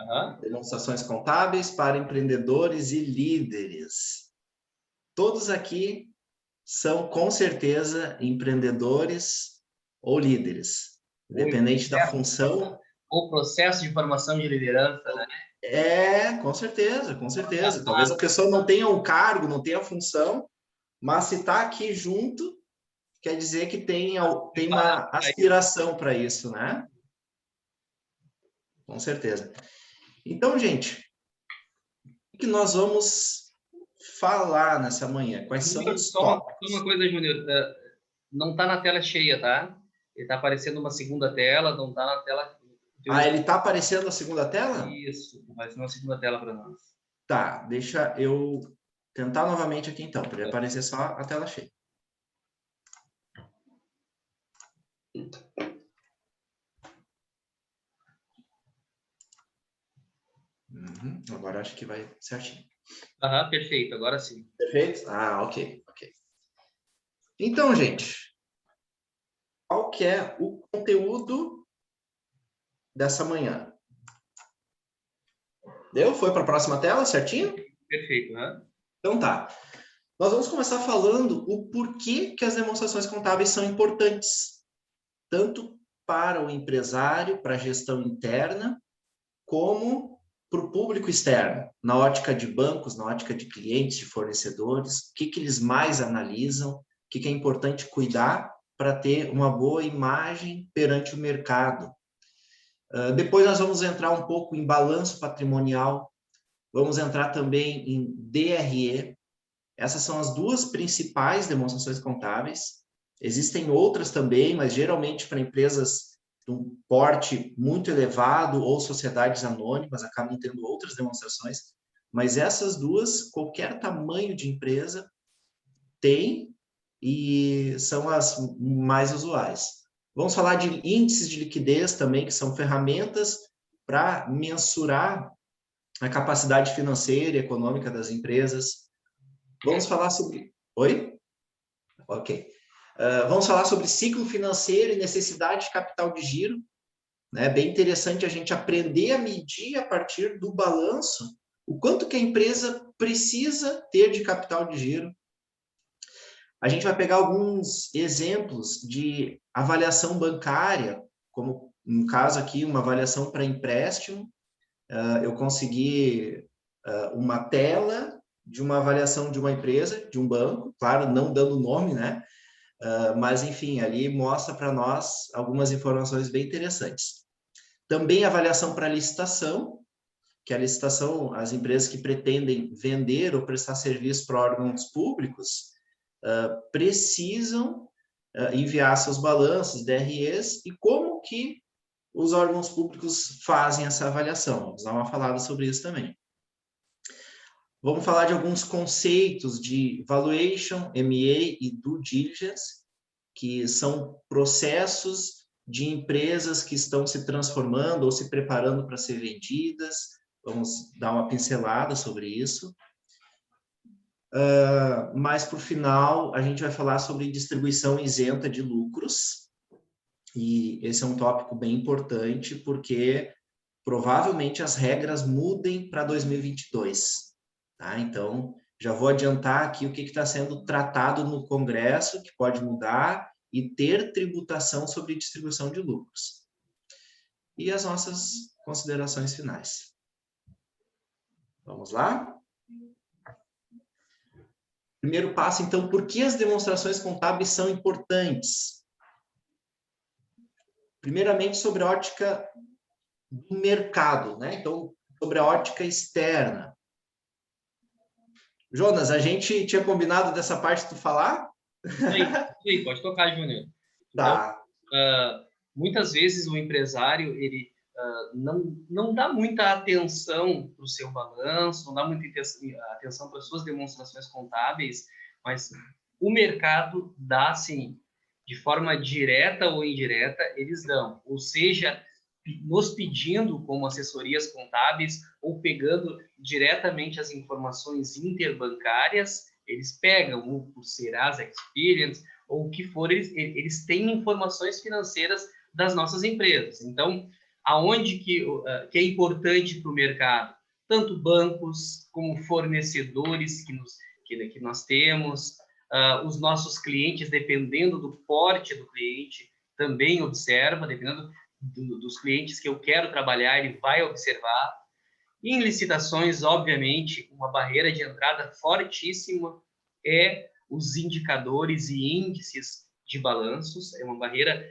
Aham. Demonstrações contábeis para empreendedores e líderes. Todos aqui são, com certeza, empreendedores ou líderes, independente da função. O processo de formação de liderança, né? Com certeza, com certeza. Talvez a pessoa não tenha um cargo, não tenha função, mas se está aqui junto, quer dizer que tem uma aspiração para isso, né? Com certeza. Então, gente, o que nós vamos falar nessa manhã? Quais são os tópicos? Uma coisa, Júnior, não está na tela cheia, tá? Ele está aparecendo uma segunda tela, não está na tela... Ele está aparecendo na segunda tela? Isso, vai ser uma segunda tela para nós. Tá, deixa eu tentar novamente aqui então, para ele aparecer só a tela cheia. Agora acho que vai certinho. Perfeito, agora sim. Perfeito? Ok. Então, gente, qual que é o conteúdo dessa manhã? Foi para a próxima tela, certinho? Perfeito, né? Então tá. Nós vamos começar falando o porquê que as demonstrações contábeis são importantes, tanto para o empresário, para a gestão interna, como para o público externo, na ótica de bancos, na ótica de clientes, de fornecedores, o que eles mais analisam, o que é importante cuidar para ter uma boa imagem perante o mercado. Depois nós vamos entrar um pouco em balanço patrimonial, vamos entrar também em DRE. Essas são as duas principais demonstrações contábeis. Existem outras também, mas geralmente para empresas de um porte muito elevado ou sociedades anônimas acabam tendo outras demonstrações, mas essas duas, qualquer tamanho de empresa tem e são as mais usuais. Vamos falar de índices de liquidez também, que são ferramentas para mensurar a capacidade financeira e econômica das empresas. Vamos falar sobre... Oi? Ok. Vamos falar sobre ciclo financeiro e necessidade de capital de giro. É bem interessante a gente aprender a medir a partir do balanço o quanto que a empresa precisa ter de capital de giro. A gente vai pegar alguns exemplos de avaliação bancária, como no caso aqui, uma avaliação para empréstimo. Eu consegui uma tela de uma avaliação de uma empresa, de um banco, claro, não dando nome, né? Mas, enfim, ali mostra para nós algumas informações bem interessantes. Também avaliação para licitação, que a licitação, as empresas que pretendem vender ou prestar serviço para órgãos públicos precisam enviar seus balanços, DREs, e como que os órgãos públicos fazem essa avaliação. Vamos dar uma falada sobre isso também. Vamos falar de alguns conceitos de valuation, MA e due diligence, que são processos de empresas que estão se transformando ou se preparando para ser vendidas. Vamos dar uma pincelada sobre isso. Mas, por final, a gente vai falar sobre distribuição isenta de lucros. E esse é um tópico bem importante, porque provavelmente as regras mudem para 2022. Tá? Então, já vou adiantar aqui o que está sendo tratado no Congresso, que pode mudar, e ter tributação sobre distribuição de lucros. E as nossas considerações finais. Vamos lá? Primeiro passo, então, por que as demonstrações contábeis são importantes? Primeiramente, sobre a ótica do mercado, né? Então, sobre a ótica externa. Jonas, a gente tinha combinado dessa parte tu falar? Sim, pode tocar, Júnior. Tá. Então, muitas vezes o empresário ele não dá muita atenção para o seu balanço, não dá muita atenção para as suas demonstrações contábeis, mas o mercado dá, sim, de forma direta ou indireta, eles dão. Ou seja, nos pedindo como assessorias contábeis ou pegando diretamente as informações interbancárias, eles pegam o Serasa Experience ou o que for, eles têm informações financeiras das nossas empresas. Então, aonde que é importante para o mercado, tanto bancos como fornecedores que nós temos, os nossos clientes, dependendo do porte do cliente, também observa, dependendo dos clientes que eu quero trabalhar, ele vai observar. Em licitações, obviamente, uma barreira de entrada fortíssima é os indicadores e índices de balanços. É uma barreira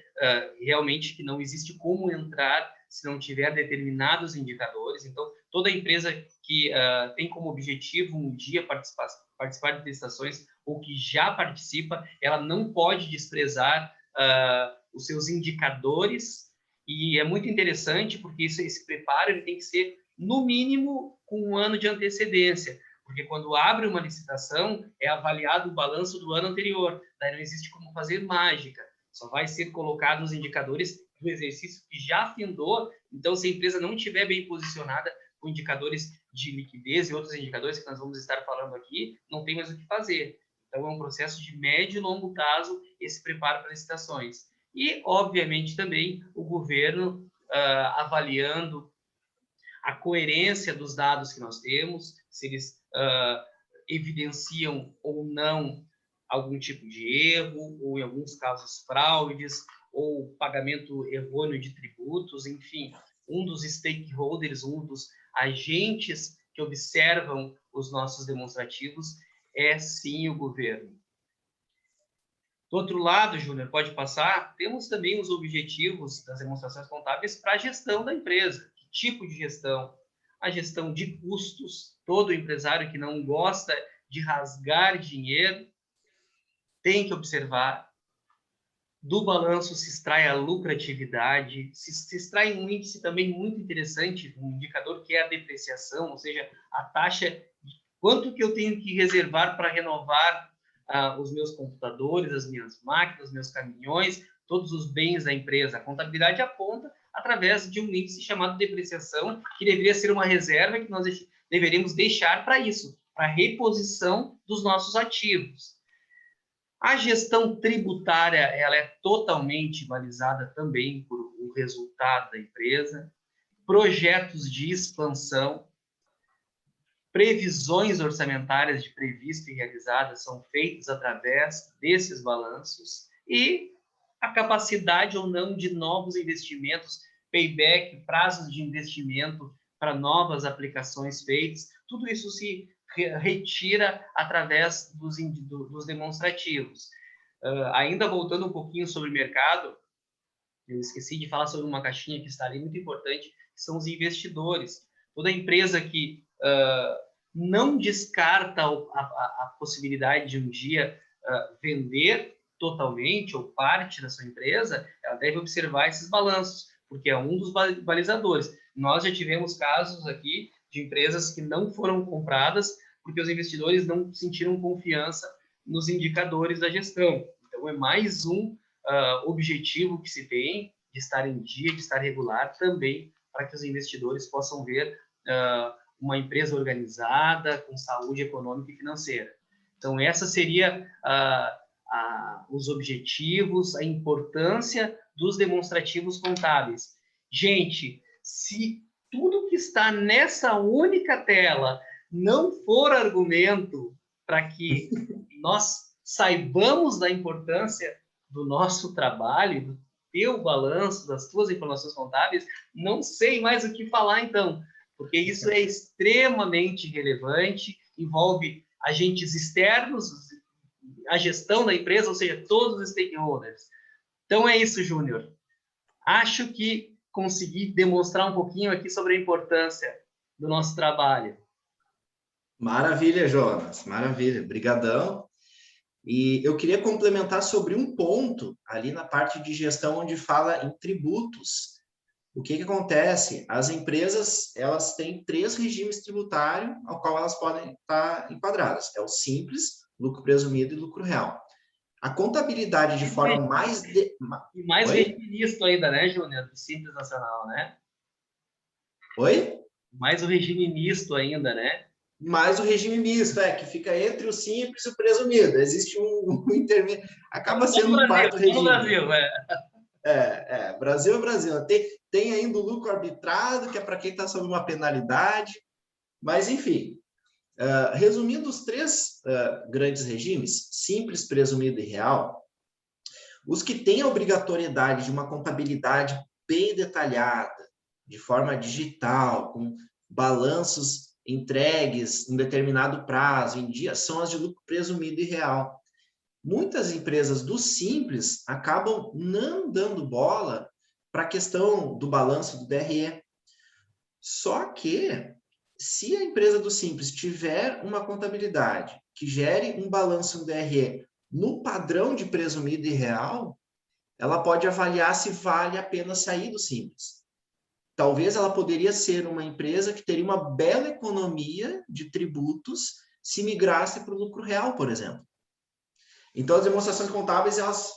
realmente que não existe como entrar se não tiver determinados indicadores. Então, toda empresa que tem como objetivo um dia participar de licitações ou que já participa, ela não pode desprezar os seus indicadores. E é muito interessante porque esse preparo ele tem que ser, no mínimo, com um ano de antecedência. Porque quando abre uma licitação, é avaliado o balanço do ano anterior. Daí não existe como fazer mágica. Só vai ser colocado os indicadores do exercício que já findou. Então, se a empresa não estiver bem posicionada com indicadores de liquidez e outros indicadores que nós vamos estar falando aqui, não tem mais o que fazer. Então, é um processo de médio e longo prazo esse preparo para licitações. E, obviamente, também o governo avaliando a coerência dos dados que nós temos, se eles evidenciam ou não algum tipo de erro, ou em alguns casos fraudes, ou pagamento errôneo de tributos, enfim, um dos stakeholders, um dos agentes que observam os nossos demonstrativos é sim o governo. Do outro lado, Júnior, pode passar, temos também os objetivos das demonstrações contábeis para a gestão da empresa. Que tipo de gestão? A gestão de custos. Todo empresário que não gosta de rasgar dinheiro tem que observar. Do balanço se extrai a lucratividade, se extrai um índice também muito interessante, um indicador que é a depreciação, ou seja, a taxa de quanto que eu tenho que reservar para renovar os meus computadores, as minhas máquinas, os meus caminhões, todos os bens da empresa. A contabilidade aponta através de um índice chamado depreciação, que deveria ser uma reserva que nós deveríamos deixar para isso, para a reposição dos nossos ativos. A gestão tributária ela é totalmente balizada também por o resultado da empresa, projetos de expansão, previsões orçamentárias de previsto e realizadas são feitas através desses balanços e a capacidade ou não de novos investimentos, payback, prazos de investimento para novas aplicações feitas, tudo isso se retira através dos demonstrativos. Ainda voltando um pouquinho sobre o mercado, eu esqueci de falar sobre uma caixinha que está ali muito importante, que são os investidores. Toda empresa que não descarta a possibilidade de um dia vender totalmente ou parte da sua empresa, ela deve observar esses balanços, porque é um dos balizadores. Nós já tivemos casos aqui de empresas que não foram compradas porque os investidores não sentiram confiança nos indicadores da gestão. Então, é mais um objetivo que se tem de estar em dia, de estar regular também, para que os investidores possam ver uma empresa organizada, com saúde econômica e financeira. Então, essa seria os objetivos, a importância dos demonstrativos contábeis. Gente, se tudo que está nessa única tela não for argumento para que nós saibamos da importância do nosso trabalho, do teu balanço, das tuas informações contábeis, não sei mais o que falar, então, porque isso é extremamente relevante, envolve agentes externos, a gestão da empresa, ou seja, todos os stakeholders. Então, é isso, Júnior. Acho que consegui demonstrar um pouquinho aqui sobre a importância do nosso trabalho. Maravilha, Jonas. Maravilha. Brigadão. E eu queria complementar sobre um ponto ali na parte de gestão onde fala em tributos. O que acontece? As empresas, elas têm 3 regimes tributários ao qual elas podem estar enquadradas. É o simples, lucro presumido e lucro real. A contabilidade de forma mais... E mais regime misto ainda, né, Júnior? Do Simples Nacional, né? Oi? Mais o regime misto ainda, né? Mais o regime misto, que fica entre o simples e o presumido. Existe um intermédio. Acaba sendo um quarto regime. No Brasil, Brasil é Brasil. Tem ainda o lucro arbitrado, que é para quem está sob uma penalidade. Mas, enfim, resumindo os três grandes regimes, simples, presumido e real, os que têm a obrigatoriedade de uma contabilidade bem detalhada, de forma digital, com balanços entregues em determinado prazo, em dia, são as de lucro presumido e real. Muitas empresas do Simples acabam não dando bola para a questão do balanço do DRE. Só que, se a empresa do Simples tiver uma contabilidade que gere um balanço no DRE no padrão de presumido e real, ela pode avaliar se vale a pena sair do Simples. Talvez ela poderia ser uma empresa que teria uma bela economia de tributos se migrasse para o lucro real, por exemplo. Então, as demonstrações contábeis, elas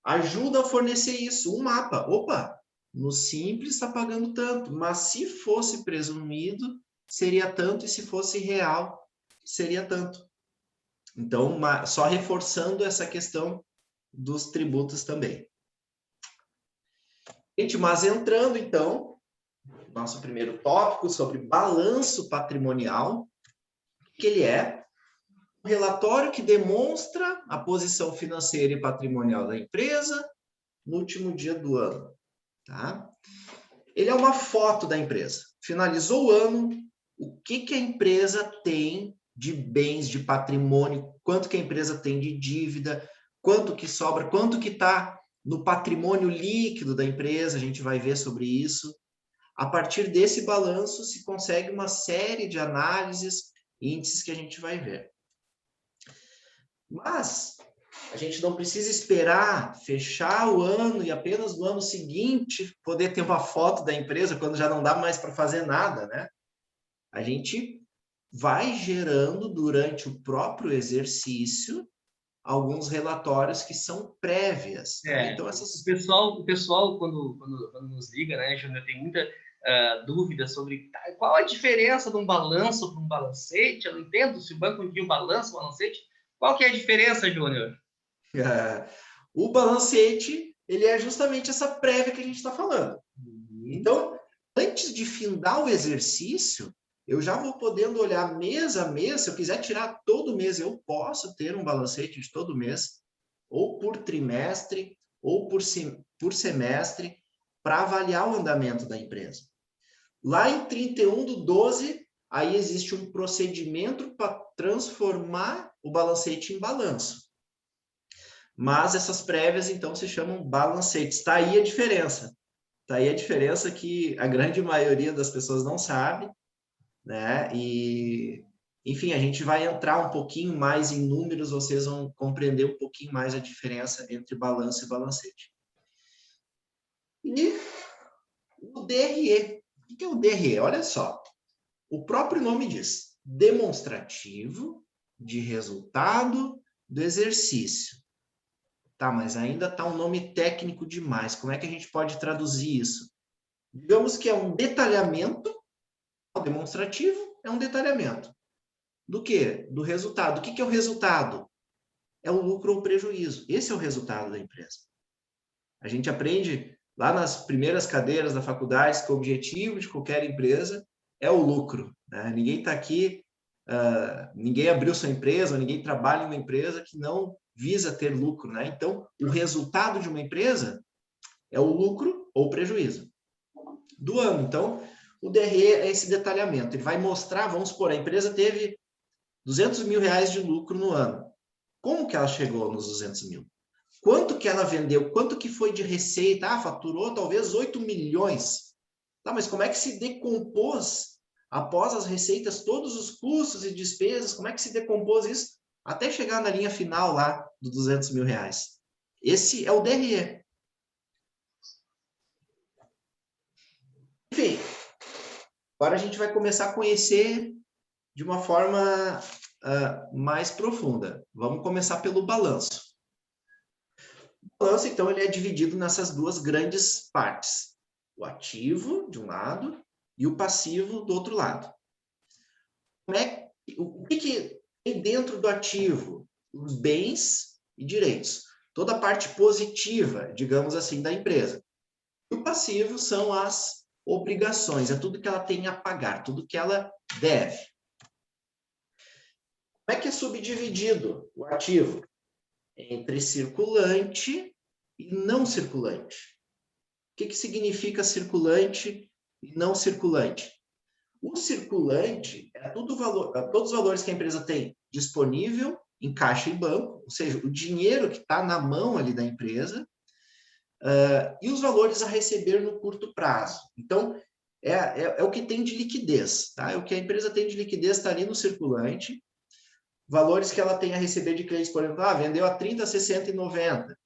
ajudam a fornecer isso, um mapa. Opa, no Simples está pagando tanto, mas se fosse presumido, seria tanto, e se fosse real, seria tanto. Então, só reforçando essa questão dos tributos também. Gente, mas entrando, então, nosso primeiro tópico sobre balanço patrimonial, que ele é um relatório que demonstra a posição financeira e patrimonial da empresa no último dia do ano. Tá? Ele é uma foto da empresa. Finalizou o ano, o que a empresa tem de bens, de patrimônio, quanto que a empresa tem de dívida, quanto que sobra, quanto que está no patrimônio líquido da empresa, a gente vai ver sobre isso. A partir desse balanço se consegue uma série de análises, índices que a gente vai ver. Mas a gente não precisa esperar fechar o ano e apenas no ano seguinte poder ter uma foto da empresa quando já não dá mais para fazer nada, né? A gente vai gerando durante o próprio exercício alguns relatórios que são prévias. Tá? Então, essas... o pessoal quando nos liga, né, Júnior, tem muita dúvida sobre qual a diferença de um balanço para um balancete. Eu não entendo se o banco envia um balanço, um balancete. Qual que é a diferença, Júnior? O balancete, ele é justamente essa prévia que a gente está falando. Então, antes de findar o exercício, eu já vou podendo olhar mês a mês. Se eu quiser tirar todo mês, eu posso ter um balancete de todo mês, ou por trimestre, ou por semestre, para avaliar o andamento da empresa. Lá em 31/12, aí existe um procedimento para transformar o balancete em balanço. Mas essas prévias, então, se chamam balancetes. Está aí a diferença. Está aí a diferença que a grande maioria das pessoas não sabe, né? E, enfim, a gente vai entrar um pouquinho mais em números, vocês vão compreender um pouquinho mais a diferença entre balanço e balancete. E o DRE. O que é o DRE? Olha só. O próprio nome diz: demonstrativo de resultado do exercício. Tá, mas ainda está um nome técnico demais. Como é que a gente pode traduzir isso? Digamos que é um detalhamento. O demonstrativo é um detalhamento. Do quê? Do resultado. O que é o resultado? É o lucro ou prejuízo. Esse é o resultado da empresa. A gente aprende lá nas primeiras cadeiras da faculdade que o objetivo de qualquer empresa é o lucro. Né? Ninguém está aqui, ninguém abriu sua empresa, ninguém trabalha em uma empresa que não visa ter lucro. Né? Então, o resultado de uma empresa é o lucro ou prejuízo do ano. Então, o DRE é esse detalhamento. Ele vai mostrar, vamos supor, a empresa teve 200 mil reais de lucro no ano. Como que ela chegou nos 200 mil? Quanto que ela vendeu? Quanto que foi de receita? Faturou talvez 8 milhões. Tá, mas como é que se decompôs, após as receitas, todos os custos e despesas, como é que se decompôs isso até chegar na linha final lá dos 200 mil reais? Esse é o DRE. Enfim, agora a gente vai começar a conhecer de uma forma mais profunda. Vamos começar pelo balanço. O balanço, então, ele é dividido nessas duas grandes partes. O ativo, de um lado, e o passivo, do outro lado. O que tem dentro do ativo? Os bens e direitos. toda a parte positiva, digamos assim, da empresa. E o passivo são as obrigações, é tudo que ela tem a pagar, tudo que ela deve. Como é que é subdividido o ativo? Entre circulante e não circulante. O que significa circulante e não circulante? O circulante é todos os valores que a empresa tem disponível em caixa e banco, ou seja, o dinheiro que está na mão ali da empresa, e os valores a receber no curto prazo. Então, é o que tem de liquidez, tá? É o que a empresa tem de liquidez, está ali no circulante. Valores que ela tem a receber de clientes, por exemplo, vendeu a 30, 60 e 90.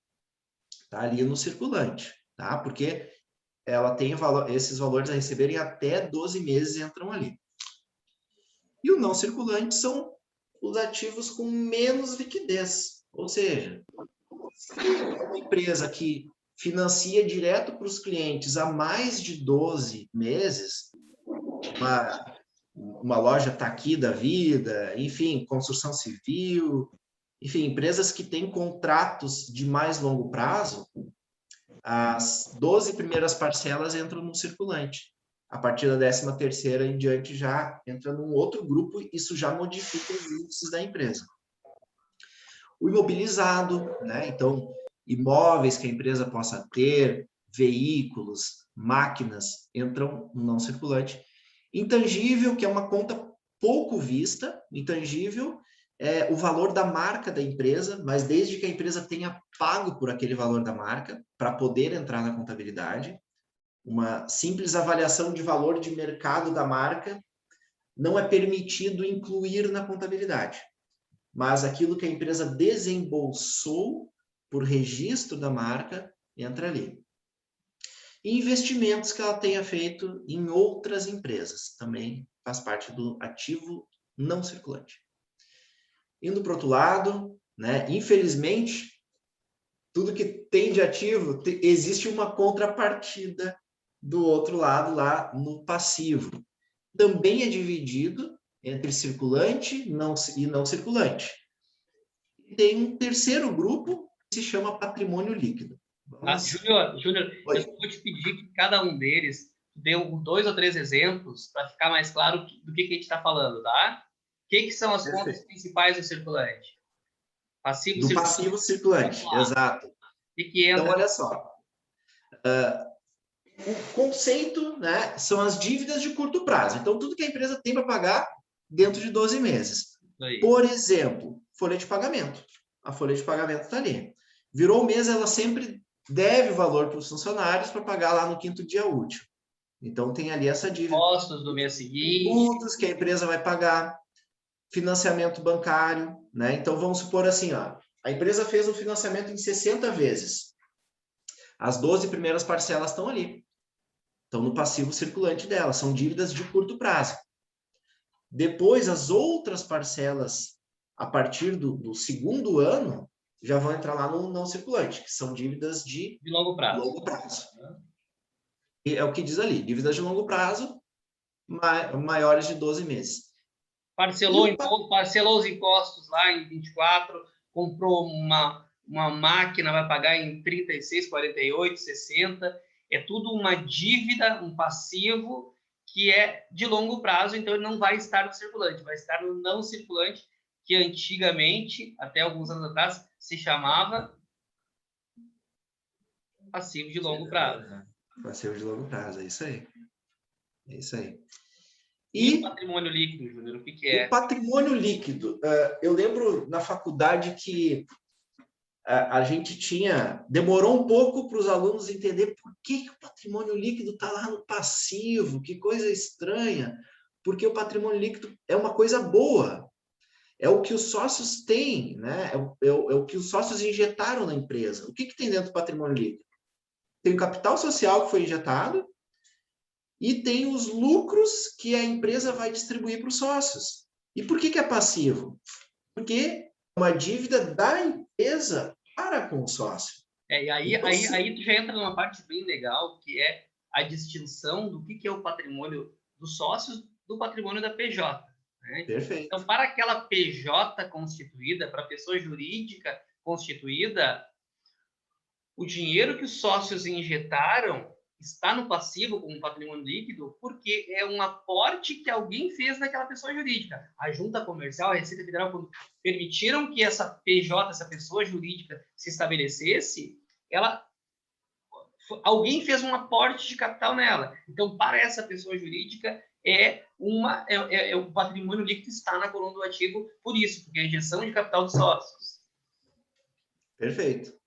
Está ali no circulante, tá? Porque ela tem esses valores a receberem até 12 meses entram ali. E o não circulante são os ativos com menos liquidez. Ou seja, é uma empresa que financia direto para os clientes há mais de 12 meses, uma loja Taqui da vida, enfim, construção civil, enfim, empresas que têm contratos de mais longo prazo, as 12 primeiras parcelas entram no circulante. A partir da 13ª em diante já entra num outro grupo, isso já modifica os índices da empresa. O imobilizado, né? Então, imóveis que a empresa possa ter, veículos, máquinas, entram no não circulante. Intangível, que é uma conta pouco vista, intangível é o valor da marca da empresa, mas desde que a empresa tenha pago por aquele valor da marca, para poder entrar na contabilidade. Uma simples avaliação de valor de mercado da marca não é permitido incluir na contabilidade. Mas aquilo que a empresa desembolsou por registro da marca entra ali. E investimentos que ela tenha feito em outras empresas também faz parte do ativo não circulante. Indo para o outro lado, né, infelizmente, tudo que tem de ativo, existe uma contrapartida do outro lado lá no passivo. Também é dividido entre circulante e não circulante. E tem um terceiro grupo que se chama patrimônio líquido. Júnior, eu vou te pedir que cada um deles dê 2 ou 3 exemplos para ficar mais claro do que a gente está falando, tá? O que são as contas principais do circulante? Passivo circulante. Passivo circulante, exato. O que entra? Então, olha só. O conceito, né, são as dívidas de curto prazo. Então, tudo que a empresa tem para pagar dentro de 12 meses. Por exemplo, folha de pagamento. A folha de pagamento está ali. Virou o mês, ela sempre deve valor para os funcionários para pagar lá no 5º dia útil. Então, tem ali essa dívida. Impostos do mês seguinte. Tributos que a empresa vai pagar. Financiamento bancário, né? Então, vamos supor assim, ó, a empresa fez um financiamento em 60 vezes. As 12 primeiras parcelas estão ali. Estão no passivo circulante dela. São dívidas de curto prazo. Depois, as outras parcelas, a partir do segundo ano, já vão entrar lá no não circulante, que são dívidas de longo prazo. E é o que diz ali, dívidas de longo prazo, maiores de 12 meses. Parcelou os impostos lá em 24, comprou uma máquina, vai pagar em 36, 48, 60. É tudo uma dívida, um passivo que é de longo prazo, então ele não vai estar no circulante, vai estar no não circulante, que antigamente, até alguns anos atrás, se chamava passivo de longo prazo. Passivo de longo prazo, é isso aí. É isso aí. E o patrimônio líquido, Júnior, o que é? O patrimônio líquido. Eu lembro na faculdade que a gente demorou um pouco para os alunos entender por que o patrimônio líquido está lá no passivo, que coisa estranha, porque o patrimônio líquido é uma coisa boa, é o que os sócios têm, né? É o que os sócios injetaram na empresa. O que tem dentro do patrimônio líquido? Tem o capital social que foi injetado e tem os lucros que a empresa vai distribuir para os sócios. E por que é passivo? Porque uma dívida da empresa para com o sócio. E aí tu já entra numa parte bem legal, que é a distinção do que é o patrimônio dos sócios do patrimônio da PJ. Né? Perfeito. Então, para aquela PJ constituída, para a pessoa jurídica constituída, o dinheiro que os sócios injetaram está no passivo como patrimônio líquido porque é um aporte que alguém fez naquela pessoa jurídica. A Junta Comercial, a Receita Federal, quando permitiram que essa PJ, essa pessoa jurídica, se estabelecesse, alguém fez um aporte de capital nela. Então, para essa pessoa jurídica, o patrimônio líquido está na coluna do ativo por isso, porque é a injeção de capital dos sócios. Perfeito.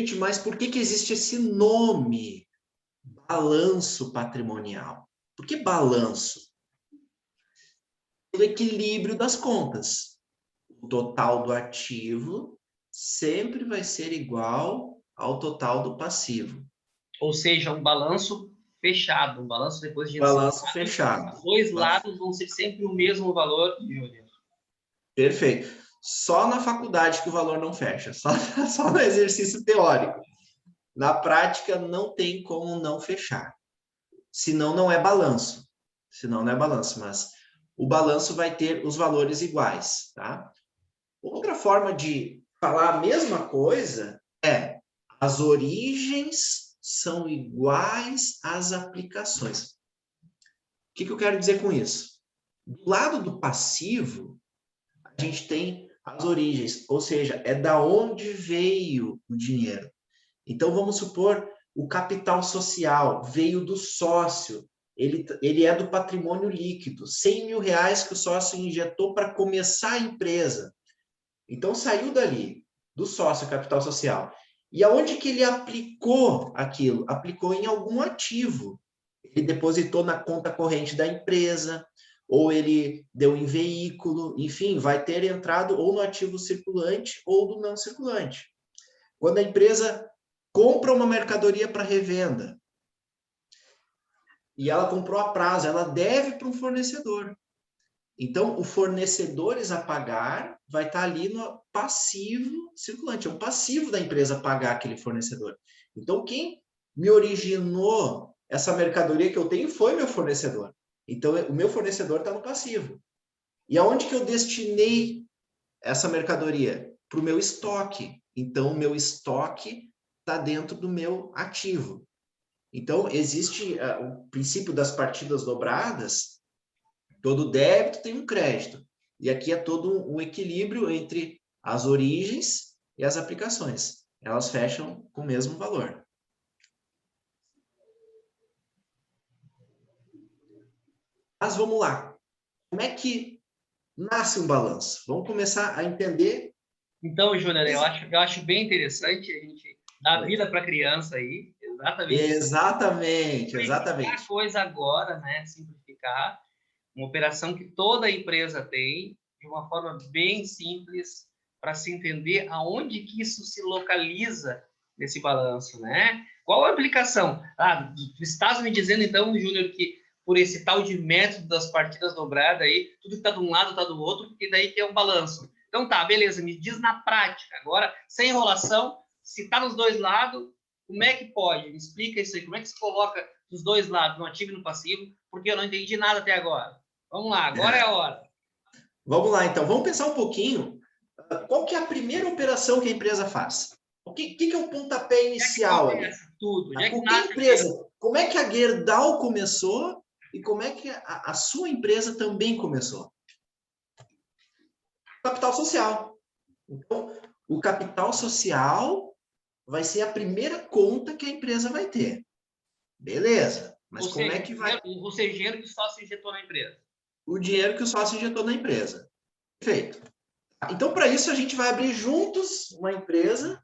Gente, mas por que existe esse nome, balanço patrimonial? Por que balanço? O equilíbrio das contas. O total do ativo sempre vai ser igual ao total do passivo. Ou seja, um balanço fechado, um balanço depois de... Balanço fechado. Os dois lados vão ser sempre o mesmo valor, Júnior. Perfeito. Só na faculdade que o valor não fecha, só no exercício teórico. Na prática, não tem como não fechar. Senão, não é balanço. Senão, não é balanço, mas o balanço vai ter os valores iguais, tá? Outra forma de falar a mesma coisa é as origens são iguais às aplicações. O que eu quero dizer com isso? Do lado do passivo, a gente tem as origens, ou seja, é da onde veio o dinheiro. Então, vamos supor, o capital social veio do sócio, ele é do patrimônio líquido, 100 mil reais que o sócio injetou para começar a empresa. Então, saiu dali, do sócio, capital social. E aonde que ele aplicou aquilo? Aplicou em algum ativo. Ele depositou na conta corrente da empresa, ou ele deu em veículo, enfim, vai ter entrado ou no ativo circulante ou no não circulante. Quando a empresa compra uma mercadoria para revenda, e ela comprou a prazo, ela deve para um fornecedor. Então, o fornecedores a pagar vai estar ali no passivo circulante. É um passivo da empresa pagar aquele fornecedor. Então, quem me originou essa mercadoria que eu tenho foi meu fornecedor. Então, o meu fornecedor está no passivo. E aonde que eu destinei essa mercadoria? Para o meu estoque. Então, o meu estoque está dentro do meu ativo. Então, existe o princípio das partidas dobradas. Todo débito tem um crédito. E aqui é todo um equilíbrio entre as origens e as aplicações. Elas fecham com o mesmo valor. Mas vamos lá. Como é que nasce um balanço? Vamos começar a entender. Então, Júnior, eu acho bem interessante a gente dar vida para a criança aí. Exatamente. Simplificar a coisa agora, né? Simplificar. Uma operação que toda empresa tem, de uma forma bem simples, para se entender aonde que isso se localiza nesse balanço, né? Qual a aplicação? Tu estás me dizendo, então, Júnior, que por esse tal de método das partidas dobradas aí, tudo que está de um lado está do outro, porque daí que é um balanço. Então tá, beleza, me diz na prática, agora, sem enrolação, se está nos dois lados, como é que pode? Me explica isso aí, como é que se coloca dos dois lados, no ativo e no passivo, porque eu não entendi nada até agora. Vamos lá, agora é a hora. Vamos lá, então. Vamos pensar um pouquinho. Qual que é a primeira operação que a empresa faz? O que é o pontapé inicial ali? Tudo. Como é que a Gerdau começou e como é que a sua empresa também começou? Capital social. Então, o capital social vai ser a primeira conta que a empresa vai ter. Beleza. Mas como é que vai... O dinheiro que o sócio injetou na empresa. O dinheiro que o sócio injetou na empresa. Perfeito. Então, para isso, a gente vai abrir juntos uma empresa.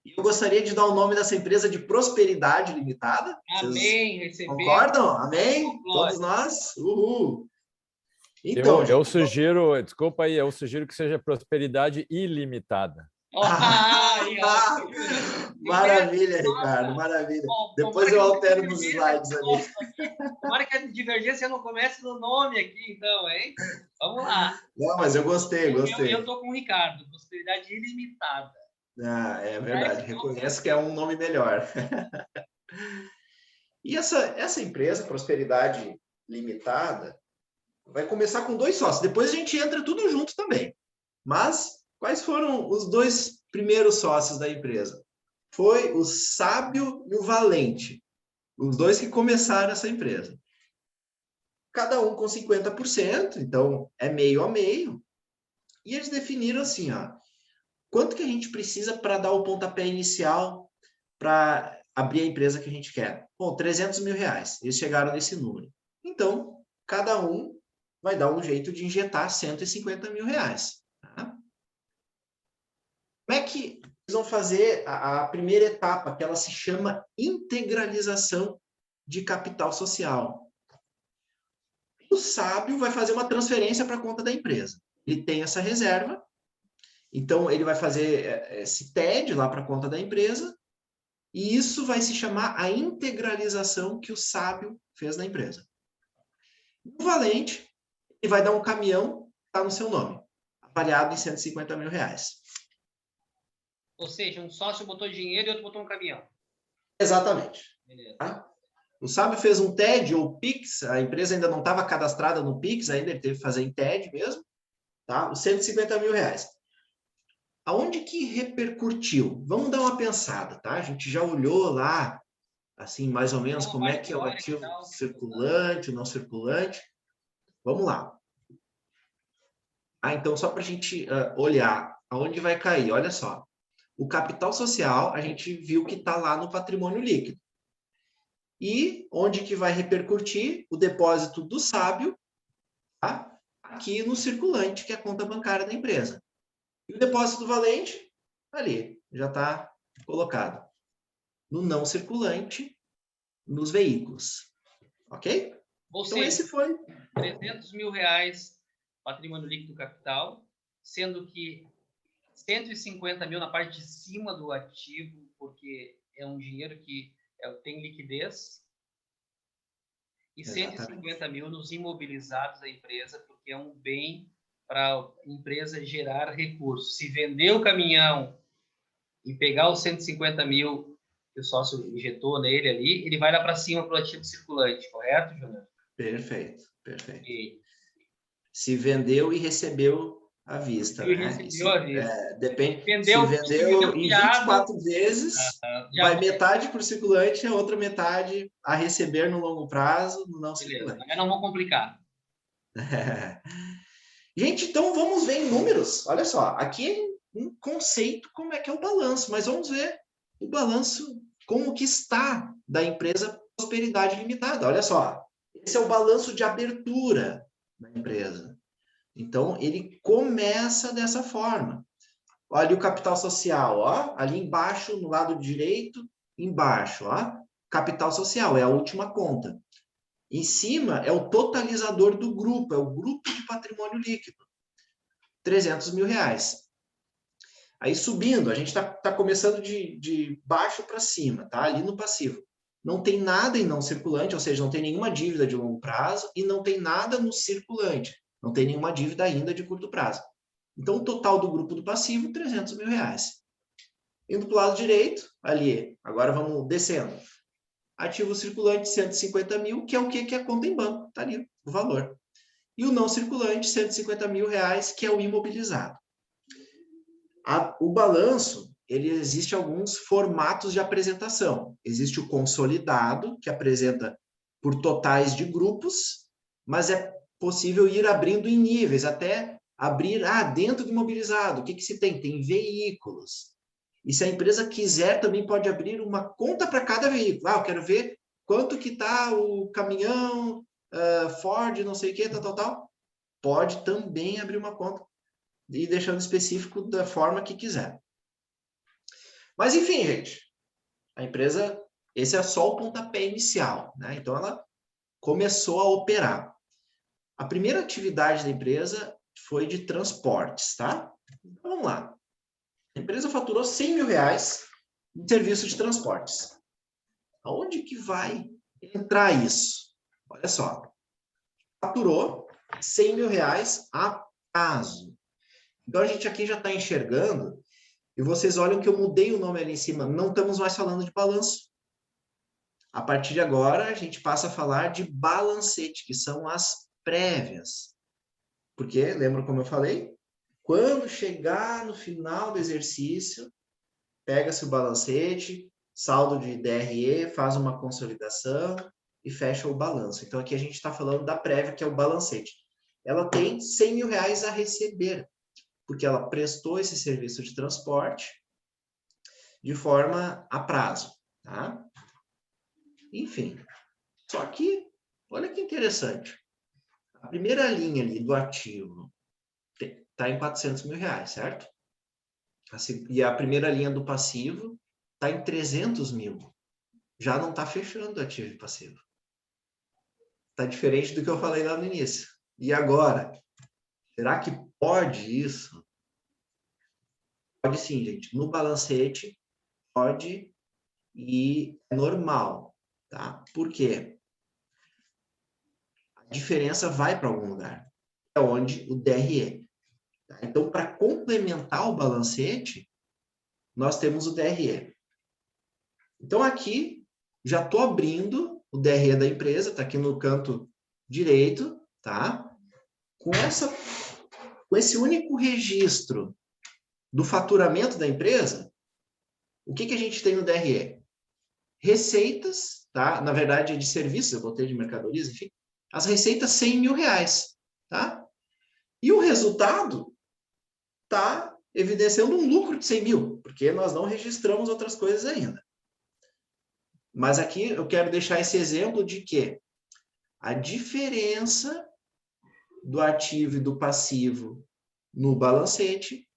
E eu gostaria de dar o nome dessa empresa de Prosperidade Limitada. Amém. Vocês concordam? Amém? Todos nós? Uhul. Então, eu sugiro, desculpa aí, eu sugiro que seja Prosperidade Ilimitada. Maravilha, Ricardo, maravilha. Bom, depois eu altero nos slides ali. Tomara que a divergência não comece no nome aqui, então, hein? Vamos lá. Não, mas eu gostei. Eu estou com o Ricardo, Prosperidade Ilimitada. É verdade, reconheço que é um nome melhor. E essa empresa, Prosperidade Limitada, vai começar com 2 sócios. Depois a gente entra tudo junto também. Mas quais foram os 2 primeiros sócios da empresa? Foi o Sábio e o Valente, os dois que começaram essa empresa. Cada um com 50%, então é meio a meio. E eles definiram assim, ó, quanto que a gente precisa para dar o pontapé inicial para abrir a empresa que a gente quer? Bom, 300 mil reais. Eles chegaram nesse número. Então, cada um vai dar um jeito de injetar 150 mil reais. Tá? Como é que eles vão fazer a primeira etapa, que ela se chama integralização de capital social? O Sábio vai fazer uma transferência para a conta da empresa. Ele tem essa reserva, então ele vai fazer esse TED lá para a conta da empresa, e isso vai se chamar a integralização que o Sábio fez na empresa. O Valente, ele vai dar um caminhão que está no seu nome, avaliado em 150 mil reais. Ou seja, um sócio botou dinheiro e outro botou um caminhão. Exatamente. Beleza. Tá? O Sábio fez um TED ou Pix, a empresa ainda não estava cadastrada no Pix, ainda ele teve que fazer em TED mesmo, tá? Os 150 mil reais. Aonde que repercutiu? Vamos dar uma pensada, tá? A gente já olhou lá, assim, mais ou menos, como é que é o ativo circulante, não circulante. Vamos lá. Então, só para a gente olhar aonde vai cair, olha só. O capital social, a gente viu que está lá no patrimônio líquido. E onde que vai repercutir? O depósito do Sábio, tá? Aqui no circulante, que é a conta bancária da empresa. E o depósito do Valente, ali, já está colocado. No não circulante, nos veículos. Ok? Ou então, seja, esse foi... 300 mil reais patrimônio líquido capital, sendo que 150 mil na parte de cima do ativo, porque é um dinheiro que tem liquidez, e Exatamente. 150 mil nos imobilizados da empresa, porque é um bem para a empresa gerar recursos. Se vender o caminhão e pegar os 150 mil que o sócio injetou nele ali, ele vai lá para cima para o ativo circulante, correto, Júnior? Perfeito, perfeito. E se vendeu e recebeu à vista, e né? recebeu Isso, à vista. depende. Vendeu, se vendeu em fiado, 24 vezes, já vai metade para o circulante e a outra metade a receber no longo prazo, no não circulante. Beleza, não vou complicar. Gente, então vamos ver em números. Olha só, aqui é um conceito como é que é o balanço, mas vamos ver o balanço como que está da empresa Prosperidade Limitada. Olha só, esse é o balanço de abertura da empresa. Então, ele começa dessa forma. Olha o capital social, ó, ali embaixo, no lado direito, embaixo, ó, capital social, é a última conta. Em cima é o totalizador do grupo, é o grupo de patrimônio líquido, 300 mil reais. Aí subindo, a gente está começando de baixo para cima, tá? Ali no passivo. Não tem nada em não circulante, ou seja, não tem nenhuma dívida de longo prazo e não tem nada no circulante. Não tem nenhuma dívida ainda de curto prazo. Então, o total do grupo do passivo, 300 mil reais. Indo para o lado direito, ali, agora vamos descendo. Ativo circulante, 150 mil, que é o que é a conta em banco, está ali o valor. E o não circulante, 150 mil reais, que é o imobilizado. O balanço, ele existe alguns formatos de apresentação. Existe o consolidado, que apresenta por totais de grupos, mas é possível ir abrindo em níveis, até abrir dentro do imobilizado. O que se tem? Tem veículos. E se a empresa quiser, também pode abrir uma conta para cada veículo. Eu quero ver quanto que está o caminhão, Ford, não sei o que, tal. Pode também abrir uma conta e deixando específico da forma que quiser. Mas, enfim, gente, a empresa, esse é só o pontapé inicial, né? Então, ela começou a operar. A primeira atividade da empresa foi de transportes, tá? Então, vamos lá. A empresa faturou 100 mil reais em serviço de transportes. Aonde que vai entrar isso? Olha só. Faturou 100 mil reais a prazo. Então, a gente aqui já está enxergando, e vocês olham que eu mudei o nome ali em cima, não estamos mais falando de balanço. A partir de agora, a gente passa a falar de balancete, que são as prévias. Porque, lembra como eu falei? Quando chegar no final do exercício, pega-se o balancete, saldo de DRE, faz uma consolidação e fecha o balanço. Então, aqui a gente está falando da prévia, que é o balancete. Ela tem R$100 mil a receber, porque ela prestou esse serviço de transporte de forma a prazo. Tá? Enfim, só que, olha que interessante. A primeira linha ali do ativo está em R$400 mil, certo? E a primeira linha do passivo está em 300 mil. Já não está fechando ativo e passivo. Está diferente do que eu falei lá no início. E agora? Será que pode isso? Pode sim, gente. No balancete, pode e é normal. Tá? Por quê? A diferença vai para algum lugar. É onde o DRE. Tá? Então, para complementar o balancete, nós temos o DRE. Então, aqui, já estou abrindo o DRE da empresa, está aqui no canto direito, tá? Com esse único registro do faturamento da empresa, o que a gente tem no DRE? Receitas, tá? Na verdade, é de serviços, eu botei de mercadorias, enfim. As receitas, R$100 mil, tá? E o resultado está evidenciando um lucro de 100 mil, porque nós não registramos outras coisas ainda. Mas aqui eu quero deixar esse exemplo de que a diferença do ativo e do passivo no balancete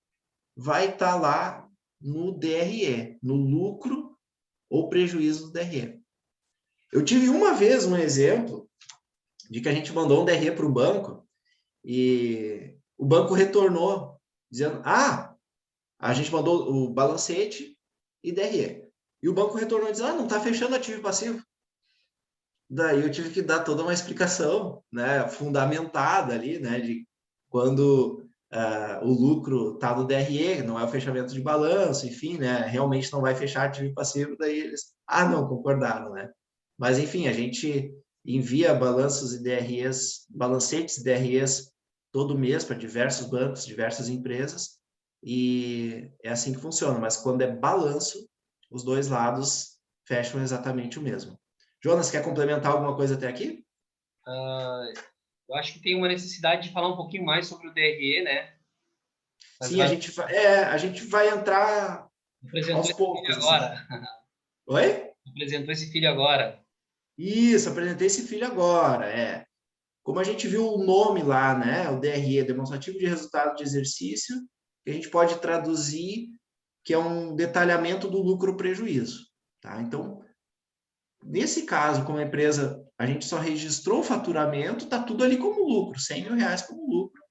vai estar lá no DRE, no lucro ou prejuízo do DRE. Eu tive uma vez um exemplo de que a gente mandou um DRE para o banco e o banco retornou dizendo, a gente mandou o balancete e DRE. E o banco retornou dizendo, não está fechando ativo e passivo. Daí eu tive que dar toda uma explicação, né, fundamentada ali, né, de quando o lucro está no DRE, não é o fechamento de balanço, enfim, né, realmente não vai fechar ativo e passivo, daí eles, não, concordaram, né. Mas, enfim, a gente envia balanços e DREs, balancetes e DREs todo mês para diversos bancos, diversas empresas, e é assim que funciona. Mas quando é balanço, os dois lados fecham exatamente o mesmo. Jonas, quer complementar alguma coisa até aqui? Eu acho que tem uma necessidade de falar um pouquinho mais sobre o DRE, né? Sim, a gente vai entrar aos poucos. Agora. Assim. Oi? Apresentou esse filho agora. Isso, apresentei esse filho agora, Como a gente viu o nome lá, né? O DRE, Demonstrativo de Resultado de Exercício, que a gente pode traduzir que é um detalhamento do lucro-prejuízo, tá? Então, nesse caso, como a empresa, a gente só registrou o faturamento, tá tudo ali como lucro, R$100 mil como lucro.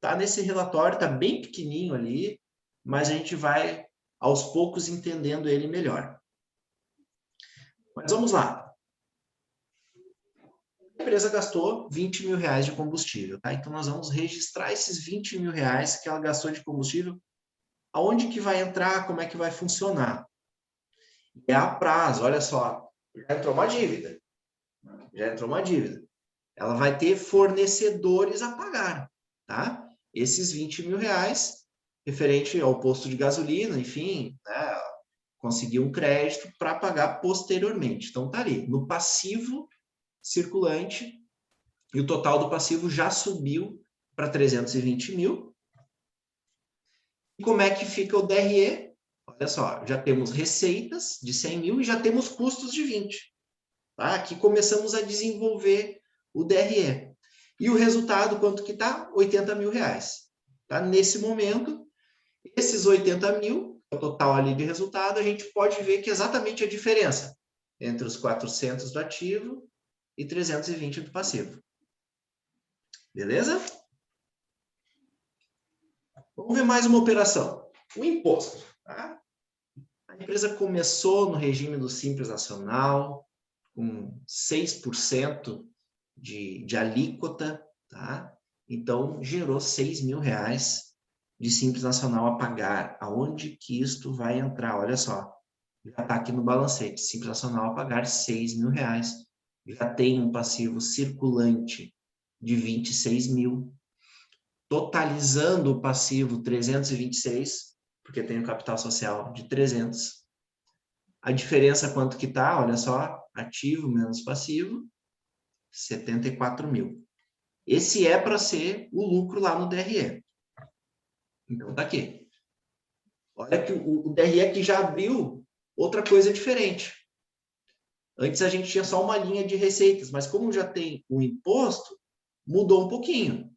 Tá nesse relatório, tá bem pequenininho ali, mas a gente vai, aos poucos, entendendo ele melhor. Mas vamos lá. A empresa gastou R$20 mil de combustível, tá? Então, nós vamos registrar esses R$20 mil que ela gastou de combustível. Aonde que vai entrar? Como é que vai funcionar? É a prazo, olha só. Já entrou uma dívida. Ela vai ter fornecedores a pagar, tá? Esses R$20 mil, referente ao posto de gasolina, enfim, né? Conseguir um crédito para pagar posteriormente. Então, tá ali, no passivo circulante, e o total do passivo já subiu para 320 mil. E como é que fica o DRE? Olha só, já temos receitas de 100 mil e já temos custos de 20. Tá? Aqui começamos a desenvolver o DRE. E o resultado, quanto que está? R$80 mil. Tá? Nesse momento, esses 80 mil, o total ali de resultado, a gente pode ver que exatamente a diferença entre os 400 do ativo e 320 do passivo. Beleza? Vamos ver mais uma operação. O imposto. Tá? A empresa começou no regime do Simples Nacional, com 6% de alíquota, tá? Então, gerou R$6 mil de Simples Nacional a pagar. Aonde que isto vai entrar? Olha só, já está aqui no balancete. Simples Nacional a pagar R$6 mil. Já tem um passivo circulante de 26 mil. totalizando o passivo 326, porque tem o capital social de 300. A diferença quanto que tá? Olha só, ativo menos passivo, 74 mil. Esse é para ser o lucro lá no DRE. Então, tá aqui. Olha que o DRE aqui já abriu outra coisa diferente. Antes a gente tinha só uma linha de receitas, mas como já tem o imposto, mudou um pouquinho.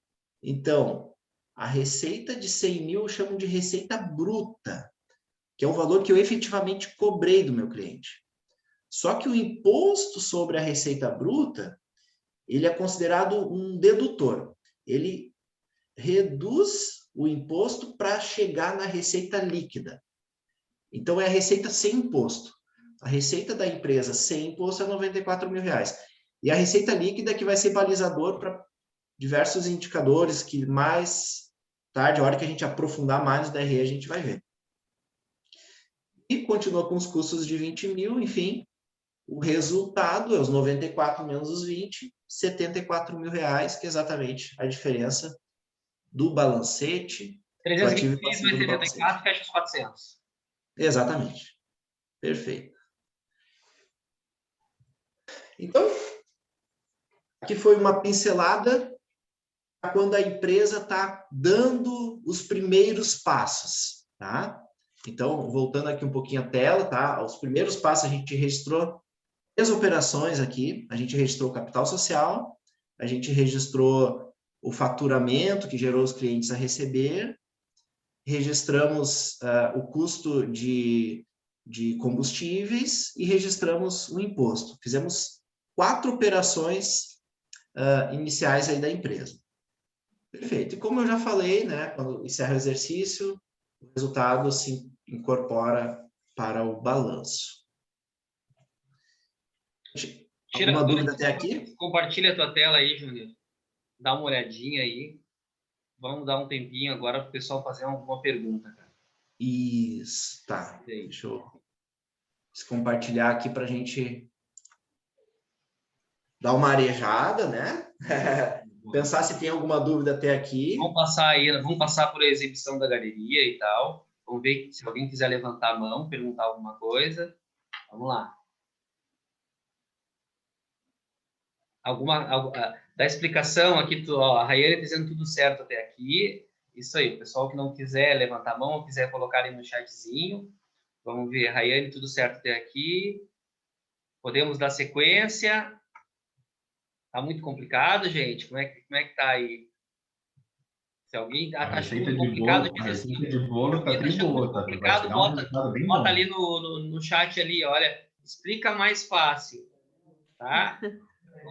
Então, a receita de 100 mil eu chamo de receita bruta, que é o valor que eu efetivamente cobrei do meu cliente. Só que o imposto sobre a receita bruta, ele é considerado um dedutor. Ele reduz o imposto para chegar na receita líquida. Então, é a receita sem imposto. A receita da empresa sem imposto é 94 mil reais. E a receita líquida que vai ser balizador para diversos indicadores que mais tarde, a hora que a gente aprofundar mais no DRE, a gente vai ver. E continua com os custos de 20 mil, enfim, o resultado é os 94 menos os 20, 74 mil reais, que é exatamente a diferença do balancete. 326 mais 74, fecha os 400. Exatamente. Perfeito. Então, aqui foi uma pincelada quando a empresa está dando os primeiros passos, tá? Então, voltando aqui um pouquinho a tela, tá? Os primeiros passos a gente registrou 3 operações aqui. A gente registrou o capital social, a gente registrou o faturamento que gerou os clientes a receber, registramos o custo de combustíveis e registramos o imposto. Fizemos 4 operações iniciais aí da empresa. Perfeito. E como eu já falei, né, quando encerra o exercício, o resultado se incorpora para o balanço. Alguma dúvida até aqui? Compartilha a tua tela aí, Júnior. Dá uma olhadinha aí. Vamos dar um tempinho agora para o pessoal fazer alguma pergunta, cara. Isso, tá. Deixa eu compartilhar aqui para a gente dar uma arejada, né? Pensar se tem alguma dúvida até aqui. Vamos passar aí, vamos passar por a exibição da galeria e tal. Vamos ver se alguém quiser levantar a mão, perguntar alguma coisa. Vamos lá. Da explicação aqui, a Rayane dizendo tudo certo até aqui. Isso aí, o pessoal que não quiser levantar a mão, quiser colocar ali no chatzinho. Vamos ver, Rayane, tudo certo até aqui. Podemos dar sequência. Tá muito complicado, gente? Como é que tá aí? Se alguém tá achando complicado, diz assim. A receita de bolo tá bem boa, tá? Complicado, bota ali no chat ali, olha. Explica mais fácil, tá?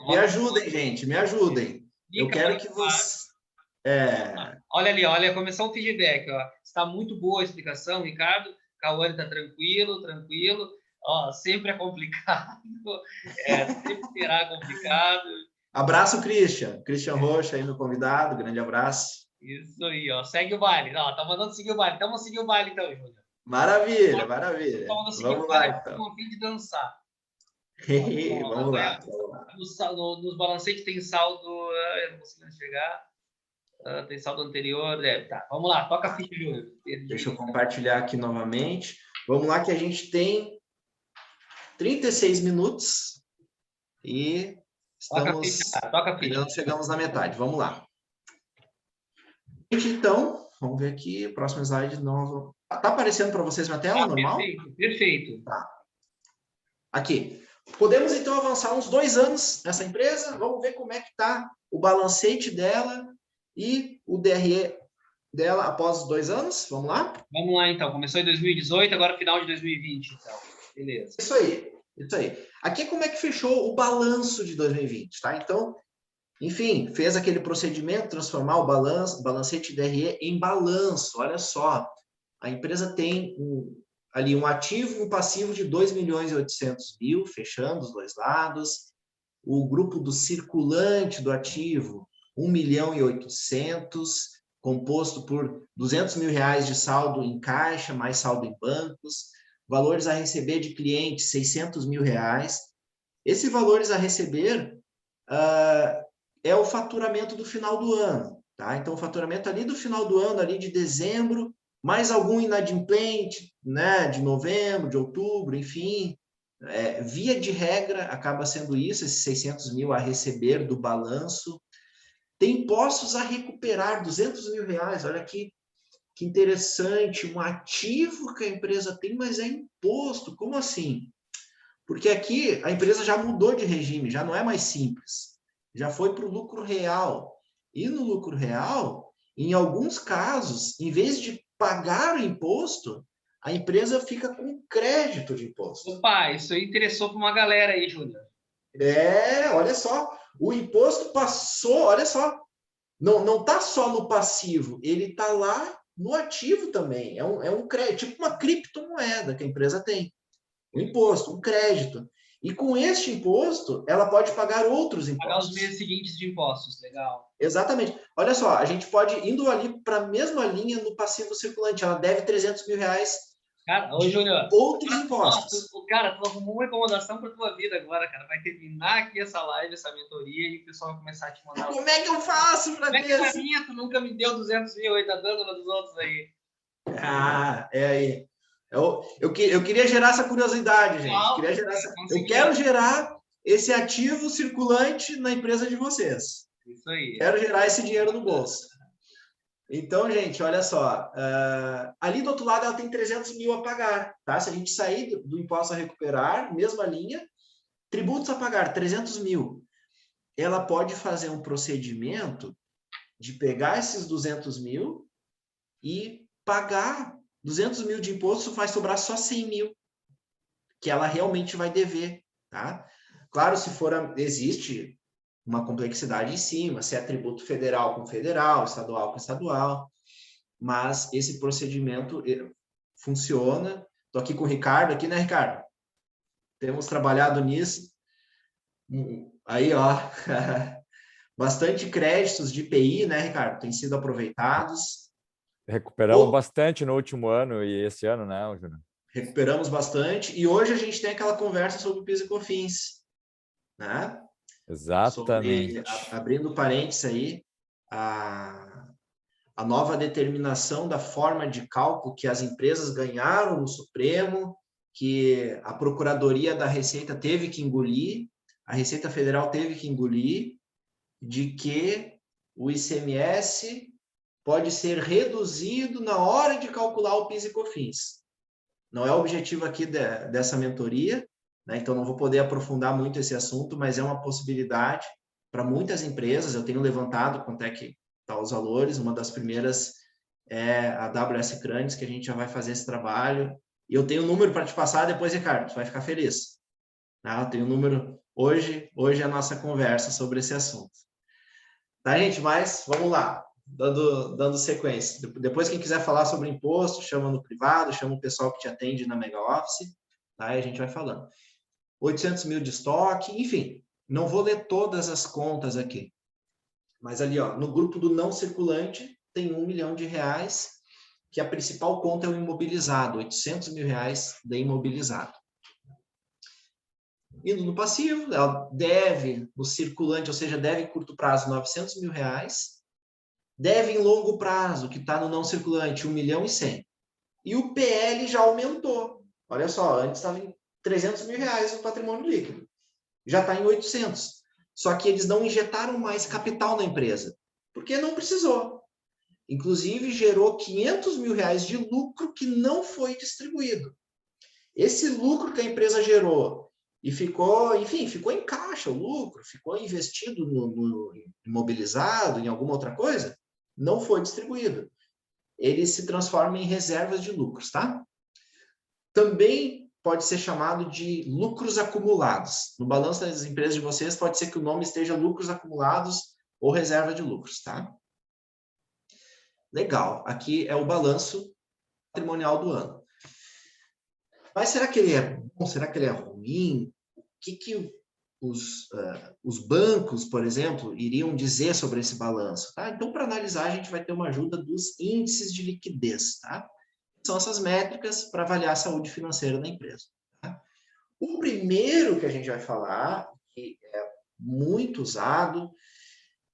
Me ajudem, gente, me ajudem. Eu quero que vocês... Olha ali, olha, começou um feedback. Ó. Está muito boa a explicação, Ricardo. Cauane está tranquilo. Ó, sempre é complicado. Sempre será complicado. Abraço, Christian Rocha, aí meu convidado. Grande abraço. Isso aí, ó. Segue o baile. Ó, tá mandando seguir o baile. Então, vamos seguir o baile, então, Júnior. Maravilha, maravilha. Vamos lá, então. Vamos fim de dançar. Vamos lá. Nos balancetes tem saldo... eu não consigo enxergar. Tem saldo anterior. Tá, vamos lá. Toca a ficha, Júnior. Deixa eu compartilhar aqui novamente. Vamos lá que a gente tem 36 minutos e chegamos na metade. Vamos lá. Então, vamos ver aqui. Próximo slide de novo. Tá aparecendo para vocês na tela, normal? Perfeito. Tá. Aqui. Podemos, então, avançar uns 2 anos nessa empresa. Vamos ver como é que está o balancete dela e o DRE dela após os 2 anos. Vamos lá? Vamos lá, então. Começou em 2018, agora final de 2020. Então. Beleza. Isso aí. Aqui como é que fechou o balanço de 2020, tá? Então, enfim, fez aquele procedimento, transformar o balancete DRE em balanço. Olha só, a empresa tem ali um ativo e um passivo de 2.800.000, fechando os 2 lados. O grupo do circulante do ativo, 1.800.000, composto por 200 mil reais de saldo em caixa, mais saldo em bancos. Valores a receber de clientes, 600 mil reais. Esse valores a receber é o faturamento do final do ano. tá? Então, o faturamento ali do final do ano, ali de dezembro, mais algum inadimplente, né, de novembro, de outubro, enfim, via de regra, acaba sendo isso, esses 600 mil a receber do balanço. Tem impostos a recuperar, 200 mil reais, olha aqui, que interessante, um ativo que a empresa tem, mas é imposto, como assim? Porque aqui a empresa já mudou de regime, já não é mais simples, já foi para o lucro real. E no lucro real, em alguns casos, em vez de pagar o imposto, a empresa fica com crédito de imposto. Opa, isso aí interessou para uma galera aí, Júnior. Olha só, o imposto passou, olha só, não está só no passivo, ele está lá no ativo também. É um crédito, tipo uma criptomoeda que a empresa tem. Um imposto, um crédito. E com este imposto, ela pode pagar outros impostos. Pagar os meses seguintes de impostos, legal. Exatamente. Olha só, a gente pode, indo ali para a mesma linha no passivo circulante, ela deve 300 mil reais cara, de Júnior, outros impostos. Cara, tu arrumou uma incomodação para tua vida agora, cara. Vai terminar aqui essa live, essa mentoria, e o pessoal vai começar a te mandar. Como é que eu faço para ter Como é que tu nunca me deu 200 mil aí, tá dando na dos outros aí? É aí. Eu queria gerar essa curiosidade, gente. Eu quero gerar esse ativo circulante na empresa de vocês. Isso aí. Quero gerar esse dinheiro no bolso. Então, gente, olha só. Ali do outro lado, ela tem 300 mil a pagar. Tá? Se a gente sair do imposto a recuperar, mesma linha, tributos a pagar, 300 mil. Ela pode fazer um procedimento de pegar esses 200 mil e pagar 200 mil de imposto, vai sobrar só 100 mil, que ela realmente vai dever, tá? Claro, se for, existe uma complexidade em cima, se é tributo federal com federal, estadual com estadual, mas esse procedimento funciona. Estou aqui com o Ricardo, aqui, né, Ricardo? Temos trabalhado nisso. Aí, ó, bastante créditos de IPI, né, Ricardo? Têm sido aproveitados. Recuperamos bastante no último ano e esse ano, né, Júnior? Recuperamos bastante. E hoje a gente tem aquela conversa sobre o PIS e COFINS, né? Exatamente. Abrindo parênteses aí, a nova determinação da forma de cálculo que as empresas ganharam no Supremo, que a Procuradoria da Receita teve que engolir, a Receita Federal teve que engolir, de que o ICMS pode ser reduzido na hora de calcular o PIS e COFINS. Não é o objetivo aqui dessa mentoria, né? Então não vou poder aprofundar muito esse assunto, mas é uma possibilidade para muitas empresas. Eu tenho levantado quanto é que tá os valores. Uma das primeiras é a WS Cranes, que a gente já vai fazer esse trabalho. E eu tenho um número para te passar depois, Ricardo, tu vai ficar feliz. Eu tenho um número hoje é a nossa conversa sobre esse assunto. Tá, gente? Mas vamos lá. Dando sequência. Depois, quem quiser falar sobre imposto, chama no privado, chama o pessoal que te atende na Mega Office, tá? E a gente vai falando. 800 mil de estoque, enfim, não vou ler todas as contas aqui. Mas ali, ó, no grupo do não circulante, tem R$1 milhão, que a principal conta é o imobilizado, 800 mil reais de imobilizado. Indo no passivo, ela deve, no circulante, ou seja, deve em curto prazo, 900 mil reais. Deve em longo prazo, que está no não circulante, 1 milhão e 100. E o PL já aumentou. Olha só, antes estava em 300 mil reais o patrimônio líquido. Já está em 800. Só que eles não injetaram mais capital na empresa, porque não precisou. Inclusive, gerou 500 mil reais de lucro que não foi distribuído. Esse lucro que a empresa gerou e ficou, enfim, ficou em caixa o lucro, ficou investido no imobilizado, em alguma outra coisa, não foi distribuído. Ele se transforma em reservas de lucros, tá? Também pode ser chamado de lucros acumulados. No balanço das empresas de vocês, pode ser que o nome esteja lucros acumulados ou reserva de lucros, tá? Legal. Aqui é o balanço patrimonial do ano. Mas será que ele é bom? Será que ele é ruim? O que os bancos, por exemplo, iriam dizer sobre esse balanço? Tá? Então, para analisar, a gente vai ter uma ajuda dos índices de liquidez. Tá? São essas métricas para avaliar a saúde financeira da empresa. Tá? O primeiro que a gente vai falar, que é muito usado,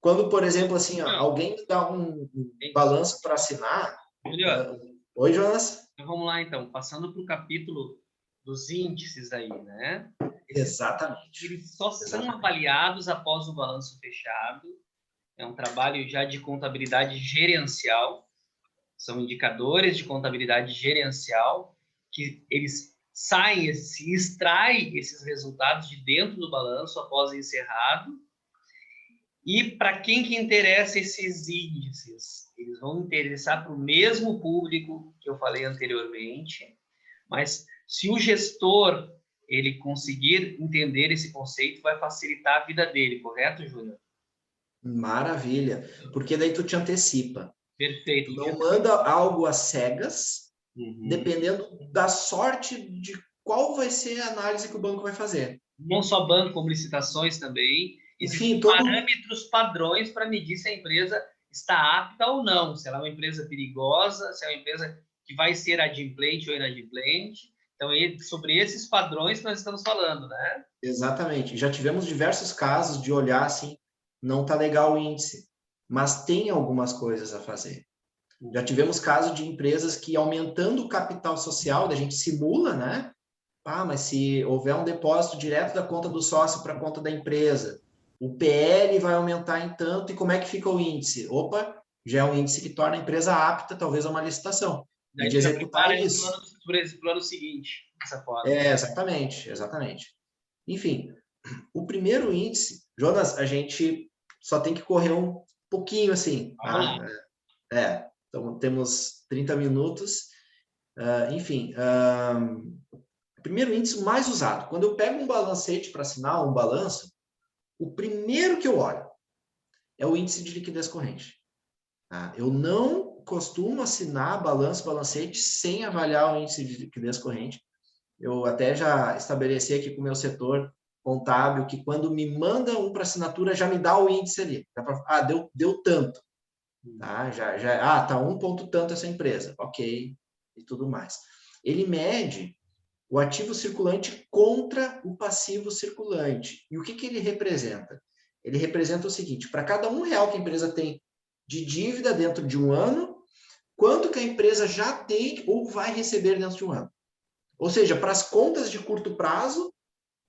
Quando, por exemplo, assim, ó, alguém dá um balanço para assinar... Oi, Jonas? Então, vamos lá, então. Passando para o capítulo dos índices aí, né? Exatamente. Eles só são avaliados após o balanço fechado. É um trabalho já de contabilidade gerencial. São indicadores de contabilidade gerencial que eles saem, se extraem esses resultados de dentro do balanço após encerrado. E para quem que interessa esses índices? Eles vão interessar para o mesmo público que eu falei anteriormente, mas se o gestor ele conseguir entender esse conceito, vai facilitar a vida dele, correto, Júnior? Maravilha, porque daí tu te antecipa. Perfeito. Tu não manda algo às cegas, dependendo da sorte de qual vai ser a análise que o banco vai fazer. Não só banco, como licitações também. Existem parâmetros padrões para medir se a empresa está apta ou não, se ela é uma empresa perigosa, se é uma empresa que vai ser adimplente ou inadimplente. Então, sobre esses padrões nós estamos falando, né? Exatamente. Já tivemos diversos casos de olhar assim, não está legal o índice, mas tem algumas coisas a fazer. Já tivemos casos de empresas que, aumentando o capital social, a gente simula, né? Ah, mas se houver um depósito direto da conta do sócio para a conta da empresa, o PL vai aumentar em tanto, e como é que fica o índice? Opa, já é um índice que torna a empresa apta, talvez, a uma licitação. E de executar isso. Para o ano seguinte, dessa forma. Exatamente. Enfim, o primeiro índice, Jonas, a gente só tem que correr um pouquinho assim. Tá? Então temos 30 minutos. Enfim, o primeiro índice mais usado. Quando eu pego um balancete para assinar um balanço, o primeiro que eu olho é o índice de liquidez corrente. Tá? Eu não costumo assinar balancete sem avaliar o índice de liquidez corrente. Eu até já estabeleci aqui com o meu setor contábil que quando me manda um para assinatura, já me dá o índice ali. Deu tanto. Tá? Tá 1 ponto tanto essa empresa. Ok. E tudo mais. Ele mede o ativo circulante contra o passivo circulante. E o que ele representa? Ele representa o seguinte: para cada R$1 que a empresa tem de dívida dentro de um ano, quanto que a empresa já tem ou vai receber dentro de um ano. Ou seja, para as contas de curto prazo,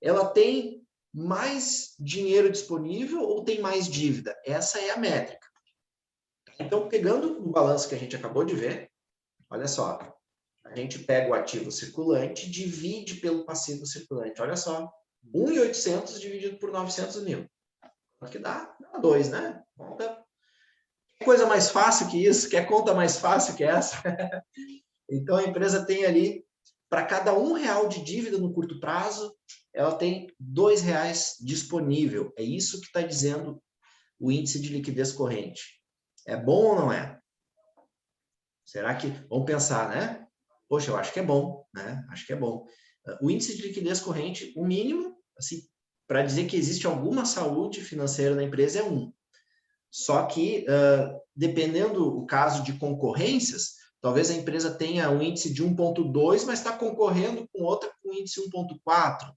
ela tem mais dinheiro disponível ou tem mais dívida? Essa é a métrica. Então, pegando o balanço que a gente acabou de ver, olha só, a gente pega o ativo circulante e divide pelo passivo circulante. Olha só, 1.800 dividido por 900 mil. O que dá? Dá 2, né? Conta. Que coisa mais fácil que isso? Quer conta mais fácil que essa? Então, a empresa tem ali, para cada R$1 de dívida no curto prazo, ela tem R$2 disponível. É isso que está dizendo o índice de liquidez corrente. É bom ou não é? Será que... Vamos pensar, né? Poxa, eu acho que é bom, né? Acho que é bom. O índice de liquidez corrente, o mínimo, assim, para dizer que existe alguma saúde financeira na empresa, é 1. Só que, dependendo do caso de concorrências, talvez a empresa tenha um índice de 1.2, mas está concorrendo com outra com índice 1.4.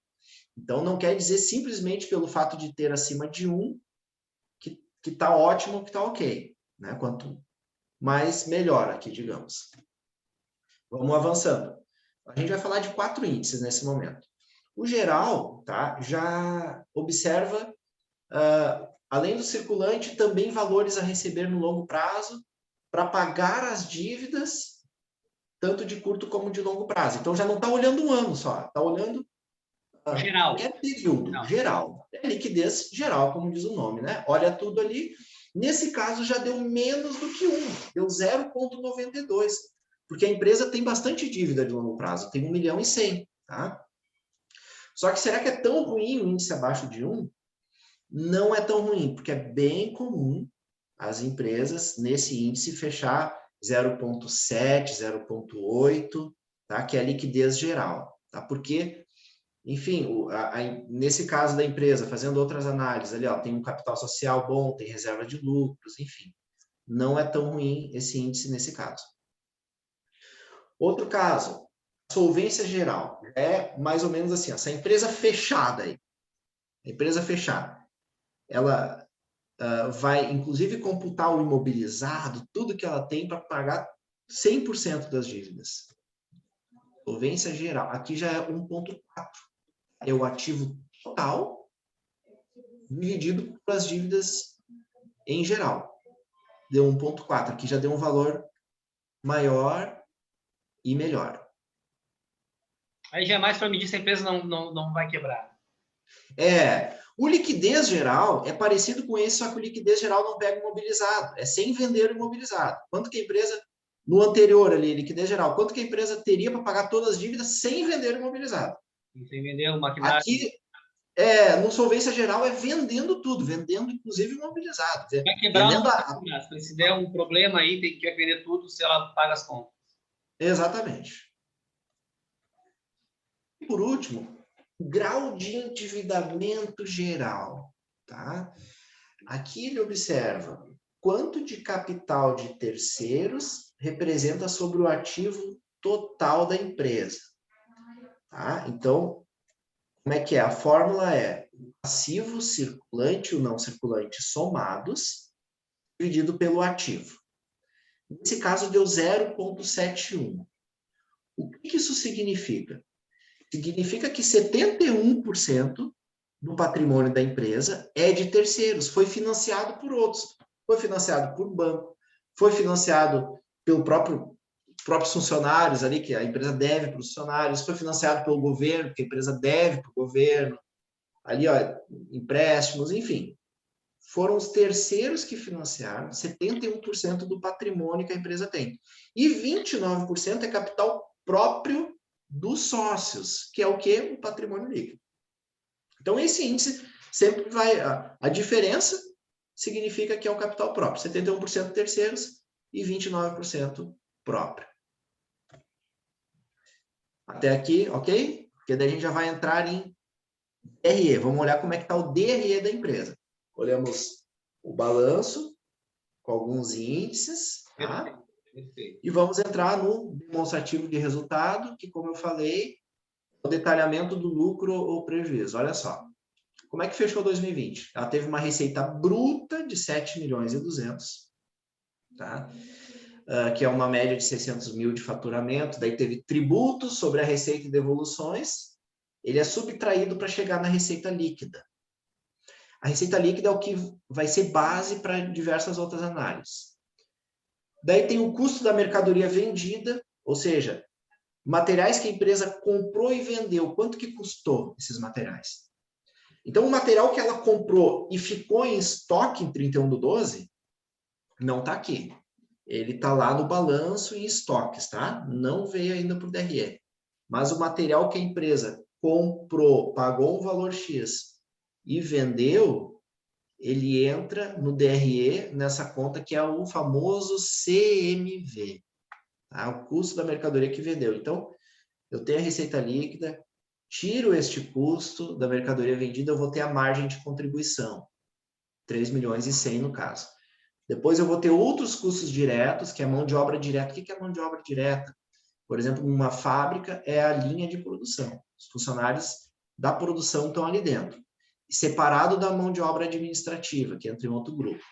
Então, não quer dizer simplesmente pelo fato de ter acima de 1 que está ótimo, que está ok. Né? Quanto mais, melhor aqui, digamos. Vamos avançando. A gente vai falar de 4 índices nesse momento. O geral, tá, já observa, além do circulante, também valores a receber no longo prazo para pagar as dívidas, tanto de curto como de longo prazo. Então, já não está olhando um ano só, está olhando geral. qualquer período, geral. É liquidez geral, como diz o nome, né? Olha tudo ali. Nesse caso, já deu menos do que 1, deu 0,92, porque a empresa tem bastante dívida de longo prazo, tem 1.100.000, tá? Só que será que é tão ruim o índice abaixo de 1? Não é tão ruim, porque é bem comum as empresas, nesse índice, fechar 0,7, 0,8, tá? Que é a liquidez geral, tá? Porque, enfim, nesse caso da empresa, fazendo outras análises, ali, ó, tem um capital social bom, tem reserva de lucros, enfim. Não é tão ruim esse índice nesse caso. Outro caso, solvência geral. É mais ou menos assim, essa empresa fechada aí. A empresa fechada. Ela vai, inclusive, computar o imobilizado, tudo que ela tem para pagar 100% das dívidas. Solvência geral. Aqui já é 1,4. É o ativo total dividido pelas dívidas em geral. Deu 1,4. Aqui já deu um valor maior e melhor. Aí já é mais para medir se a empresa não vai quebrar. O liquidez geral é parecido com esse, só que o liquidez geral não pega imobilizado. É sem vender o imobilizado. Quanto que a empresa, no anterior ali, liquidez geral, quanto que a empresa teria para pagar todas as dívidas sem vender o imobilizado? Sem vender o maquinário. Aqui, no solvência geral, é vendendo tudo, vendendo inclusive o imobilizado. Vai quebrar ou não vai quebrar? Se der um problema aí, tem que vender tudo se ela paga as contas. Exatamente. E por último, grau de endividamento geral. Tá? Aqui ele observa quanto de capital de terceiros representa sobre o ativo total da empresa. Tá? Então, como é que é? A fórmula é o passivo circulante e o não circulante somados, dividido pelo ativo. Nesse caso, deu 0,71. O que isso significa? Significa que 71% do patrimônio da empresa é de terceiros, foi financiado por outros, foi financiado por banco, foi financiado pelo próprios funcionários ali, que a empresa deve para os funcionários, foi financiado pelo governo, que a empresa deve para o governo, ali, ó, empréstimos, enfim. Foram os terceiros que financiaram 71% do patrimônio que a empresa tem. E 29% é capital próprio dos sócios, que é o quê? O patrimônio líquido. Então, esse índice sempre vai... A diferença significa que é o capital próprio. 71% terceiros e 29% próprio. Até aqui, ok? Porque daí a gente já vai entrar em DRE. Vamos olhar como é que está o DRE da empresa. Olhamos o balanço com alguns índices, tá? Perfeito. E vamos entrar no demonstrativo de resultado, que, como eu falei, é o detalhamento do lucro ou prejuízo. Olha só. Como é que fechou 2020? Ela teve uma receita bruta de 7 milhões e 200, tá? Que é uma média de 600 mil de faturamento. Daí teve tributos sobre a receita e devoluções. Ele é subtraído para chegar na receita líquida. A receita líquida é o que vai ser base para diversas outras análises. Daí tem o custo da mercadoria vendida, ou seja, materiais que a empresa comprou e vendeu. Quanto que custou esses materiais? Então, o material que ela comprou e ficou em estoque em 31/12, não está aqui. Ele está lá no balanço em estoques, tá? Não veio ainda para o DRE. Mas o material que a empresa comprou, pagou um valor X e vendeu, ele entra no DRE nessa conta que é o famoso CMV, tá? O custo da mercadoria que vendeu. Então, eu tenho a receita líquida, tiro este custo da mercadoria vendida, eu vou ter a margem de contribuição, 3 milhões e 100 no caso. Depois eu vou ter outros custos diretos, que é mão de obra direta. O que é mão de obra direta? Por exemplo, numa fábrica é a linha de produção. Os funcionários da produção estão ali dentro. Separado da mão de obra administrativa, que entra em outro grupo.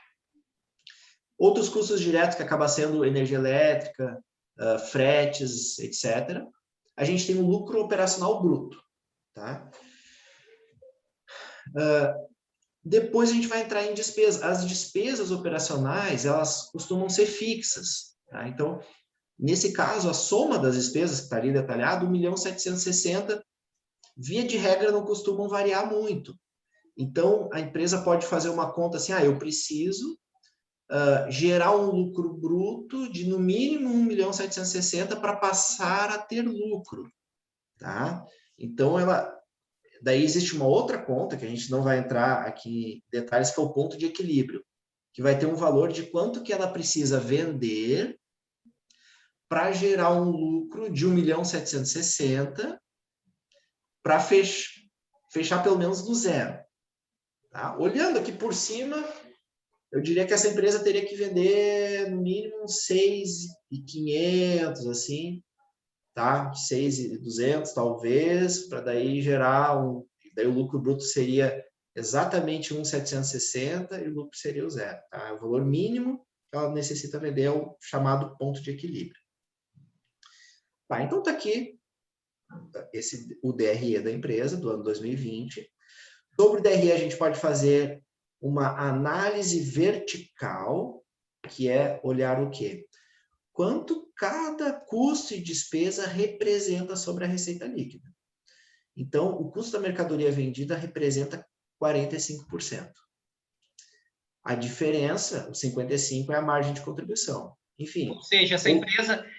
Outros custos diretos, que acaba sendo energia elétrica, fretes, etc. A gente tem um lucro operacional bruto. Tá? Depois a gente vai entrar em despesas. As despesas operacionais, elas costumam ser fixas. Tá? Então, nesse caso, a soma das despesas, que está ali detalhado, 1.760.000, via de regra, não costumam variar muito. Então, a empresa pode fazer uma conta assim, eu preciso gerar um lucro bruto de, no mínimo, 1.760.000 para passar a ter lucro. Tá? Então, daí existe uma outra conta, que a gente não vai entrar aqui em detalhes, que é o ponto de equilíbrio, que vai ter um valor de quanto que ela precisa vender para gerar um lucro de 1.760.000 para fechar pelo menos do zero. Tá? Olhando aqui por cima, eu diria que essa empresa teria que vender no mínimo 6.500, assim, tá? 6.200 talvez, para daí gerar daí o lucro bruto seria exatamente 1,760 e o lucro seria o zero. Tá? O valor mínimo que ela necessita vender é o chamado ponto de equilíbrio. Tá, então está aqui o DRE da empresa do ano 2020. Sobre o DRE, a gente pode fazer uma análise vertical, que é olhar o quê? Quanto cada custo e despesa representa sobre a receita líquida. Então, o custo da mercadoria vendida representa 45%. A diferença, o 55%, é a margem de contribuição. Enfim. Ou seja,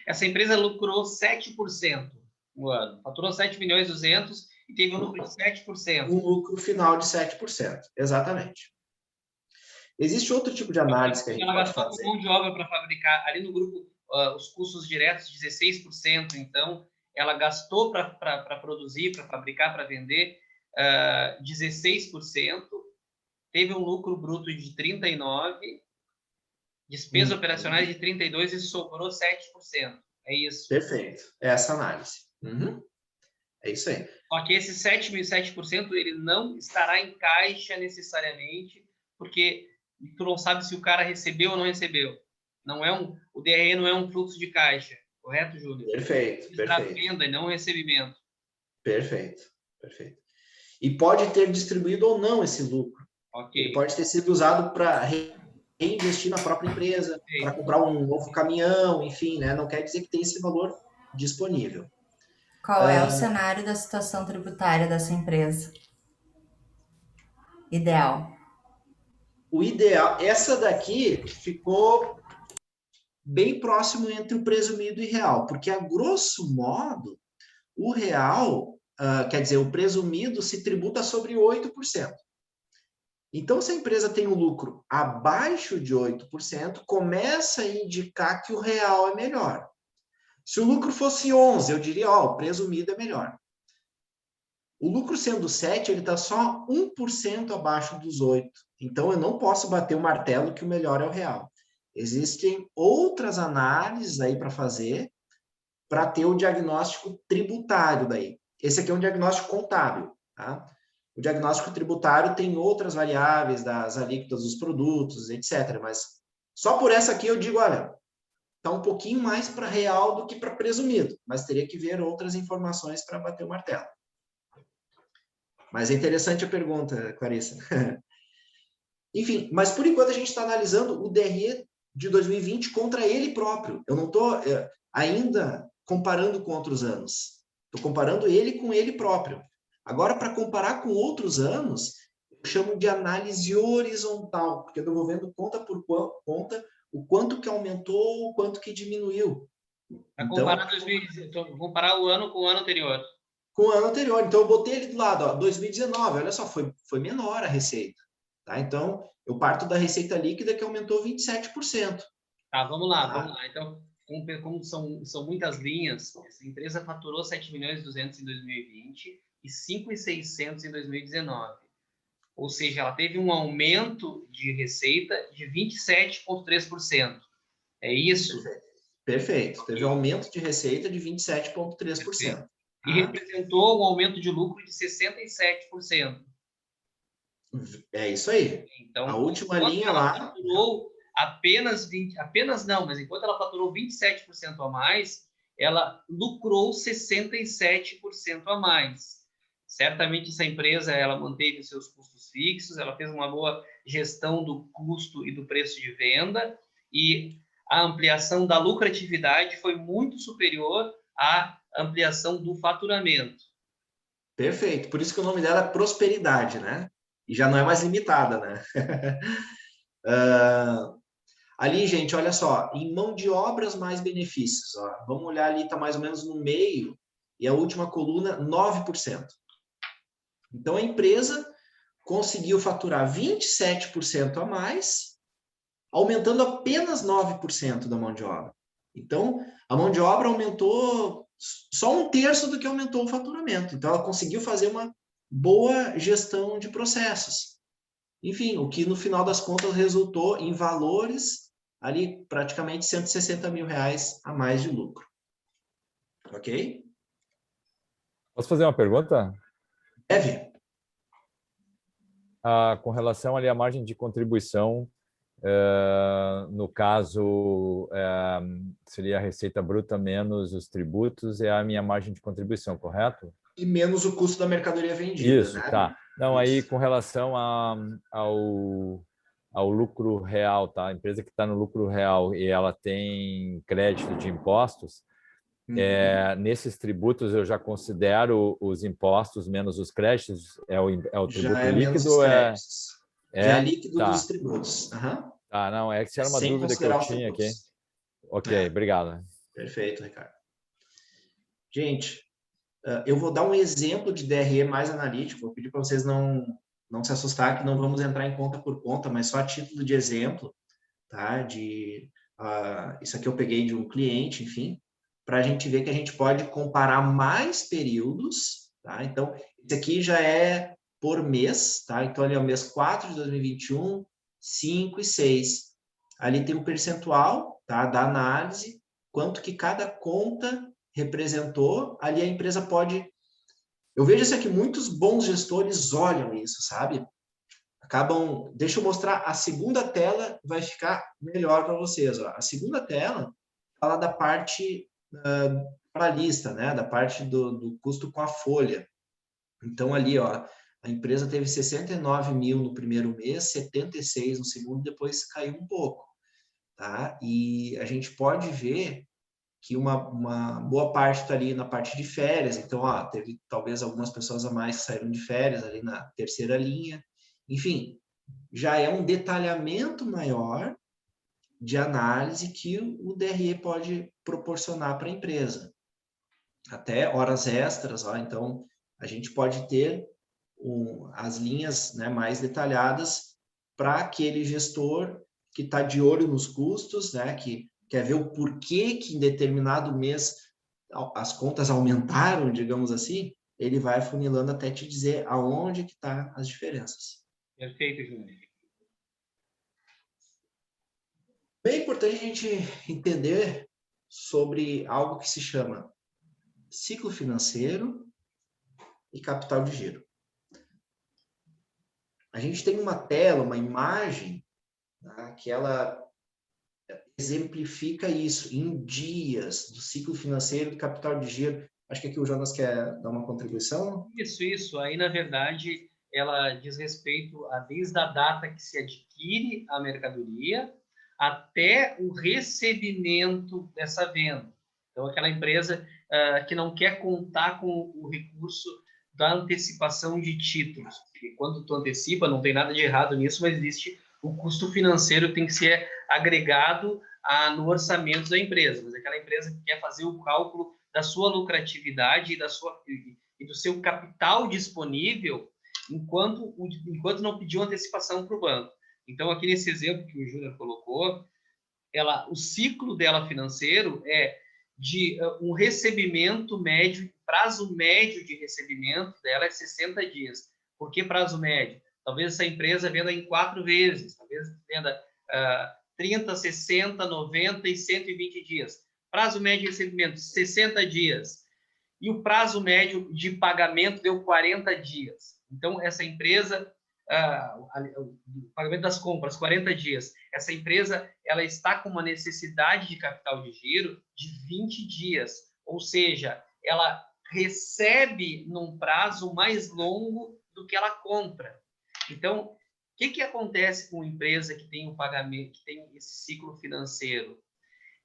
essa empresa lucrou 7% no ano. Faturou 7 milhões e 200 e teve um lucro de 7%. Um lucro final de 7%. Exatamente. Existe outro tipo de análise que a gente pode fazer. Ela gastou com mão de obra para fabricar, ali no grupo, os custos diretos, 16%. Então, ela gastou para produzir, para fabricar, para vender, 16%. Teve um lucro bruto de 39%, despesas operacionais de 32% e sobrou 7%. É isso. Perfeito. É essa análise. É isso aí. Só que esse 7% ele não estará em caixa necessariamente, porque tu não sabe se o cara recebeu ou não recebeu. O DRE não é um fluxo de caixa, correto, Júlio? Perfeito, Está perfeito. venda e não recebimento. Perfeito, perfeito. E pode ter distribuído ou não esse lucro. Okay. Ele pode ter sido usado para reinvestir na própria empresa, para comprar um novo caminhão, enfim, né? Não quer dizer que tem esse valor disponível. Qual é o cenário da situação tributária dessa empresa? Ideal. O ideal, essa daqui ficou bem próximo entre o presumido e real, porque a grosso modo, o real, quer dizer, o presumido se tributa sobre 8%. Então, se a empresa tem um lucro abaixo de 8%, começa a indicar que o real é melhor. Se o lucro fosse 11%, eu diria, o presumido é melhor. O lucro sendo 7%, ele está só 1% abaixo dos 8%. Então, eu não posso bater o martelo que o melhor é o real. Existem outras análises aí para fazer, para ter o diagnóstico tributário daí. Esse aqui é um diagnóstico contábil, tá? O diagnóstico tributário tem outras variáveis das alíquotas dos produtos, etc. Mas só por essa aqui eu digo, olha, está um pouquinho mais para real do que para presumido, mas teria que ver outras informações para bater o martelo. Mas é interessante a pergunta, Clarissa. Enfim, mas por enquanto a gente está analisando o DRE de 2020 contra ele próprio. Eu não estou ainda comparando com outros anos. Estou comparando ele com ele próprio. Agora, para comparar com outros anos, eu chamo de análise horizontal, porque eu vou vendo conta por conta o quanto que aumentou, o quanto que diminuiu. Então, comparar o ano com o ano anterior. Com o ano anterior. Então, eu botei ele do lado, 2019, olha só, foi menor a receita. Tá? Então, eu parto da receita líquida que aumentou 27%. Tá, vamos lá. Então, como são muitas linhas, essa empresa faturou 7 milhões e 200 em 2020 e 5.600 em 2019. Ou seja, ela teve um aumento de receita de 27,3%. É isso? Perfeito. Teve um aumento de receita de 27,3%. E representou um aumento de lucro de 67%. É isso aí. Então, a última linha lá... Faturou mas enquanto ela faturou 27% a mais, ela lucrou 67% a mais. Certamente essa empresa ela manteve seus custos fixos, ela fez uma boa gestão do custo e do preço de venda e a ampliação da lucratividade foi muito superior à ampliação do faturamento. Perfeito. Por isso que o nome dela é prosperidade, né? E já não é mais limitada, né? Ali, gente, olha só, em mão de obras mais benefícios, ó, vamos olhar ali, está mais ou menos no meio, e a última coluna, 9%. Então, a empresa conseguiu faturar 27% a mais, aumentando apenas 9% da mão de obra. Então, a mão de obra aumentou só 1/3 do que aumentou o faturamento. Então, ela conseguiu fazer uma boa gestão de processos. Enfim, o que no final das contas resultou em valores ali praticamente R$160 mil a mais de lucro. Ok? Posso fazer uma pergunta? Deve. com relação ali à margem de contribuição, no caso, seria a receita bruta menos os tributos, é a minha margem de contribuição, correto? E menos o custo da mercadoria vendida, Isso, né? tá. Não, aí Isso. com relação ao lucro real, tá? A empresa que está no lucro real e ela tem crédito de impostos, nesses tributos eu já considero os impostos menos os créditos, é o tributo Já é menos líquido? os créditos. Já é líquido Tá. dos tributos. Aham. Tá, não, é que era uma Sem dúvida que eu considerar os tinha aqui. tributos. Ok, obrigado. Perfeito, Ricardo. Gente, eu vou dar um exemplo de DRE mais analítico. Vou pedir para vocês não se assustar, que não vamos entrar em conta por conta, mas só a título de exemplo, tá? Isso aqui eu peguei de um cliente, enfim, para a gente ver que a gente pode comparar mais períodos, tá? Então, esse aqui já é por mês, tá? Então, ali é o mês 4 de 2021, 5 e 6. Ali tem um percentual, tá? Da análise, quanto que cada conta representou. Ali a empresa pode... Eu vejo isso aqui, muitos bons gestores olham isso, sabe? Deixa eu mostrar a segunda tela, vai ficar melhor para vocês. Ó. A segunda tela fala da parte para a lista, né? Da parte do custo com a folha. Então, ali, ó, a empresa teve 69 mil no primeiro mês, 76 no segundo, depois caiu um pouco. Tá? E a gente pode ver que uma boa parte está ali na parte de férias. Então, ó, teve talvez algumas pessoas a mais que saíram de férias ali na terceira linha. Enfim, já é um detalhamento maior de análise que o DRE pode proporcionar para a empresa. Até horas extras, ó, então a gente pode ter as linhas, né, mais detalhadas para aquele gestor que está de olho nos custos, né, que quer ver o porquê que em determinado mês as contas aumentaram, digamos assim, ele vai afunilando até te dizer aonde que tá as diferenças. Perfeito, Júnior. Bem importante a gente entender sobre algo que se chama ciclo financeiro e capital de giro. A gente tem uma tela, uma imagem, né, que ela exemplifica isso em dias do ciclo financeiro e do capital de giro. Acho que aqui o Jonas quer dar uma contribuição. Isso. Aí, na verdade, ela diz respeito a desde a data que se adquire a mercadoria até o recebimento dessa venda. Então, aquela empresa que não quer contar com o recurso da antecipação de títulos. Porque quando tu antecipa, não tem nada de errado nisso, mas existe o custo financeiro, tem que ser agregado no orçamento da empresa. Mas aquela empresa que quer fazer o cálculo da sua lucratividade e do seu capital disponível enquanto não pediu antecipação para o banco. Então, aqui nesse exemplo que o Júnior colocou, o ciclo dela financeiro é de um recebimento médio, prazo médio de recebimento dela é 60 dias. Por que prazo médio? Talvez essa empresa venda em 4 vezes, talvez venda 30, 60, 90 e 120 dias. Prazo médio de recebimento, 60 dias. E o prazo médio de pagamento deu 40 dias. Então, essa empresa, o pagamento das compras, 40 dias. Essa empresa, ela está com uma necessidade de capital de giro de 20 dias. Ou seja, ela recebe num prazo mais longo do que ela compra. Então, o que acontece com uma empresa que tem um pagamento, que tem esse ciclo financeiro?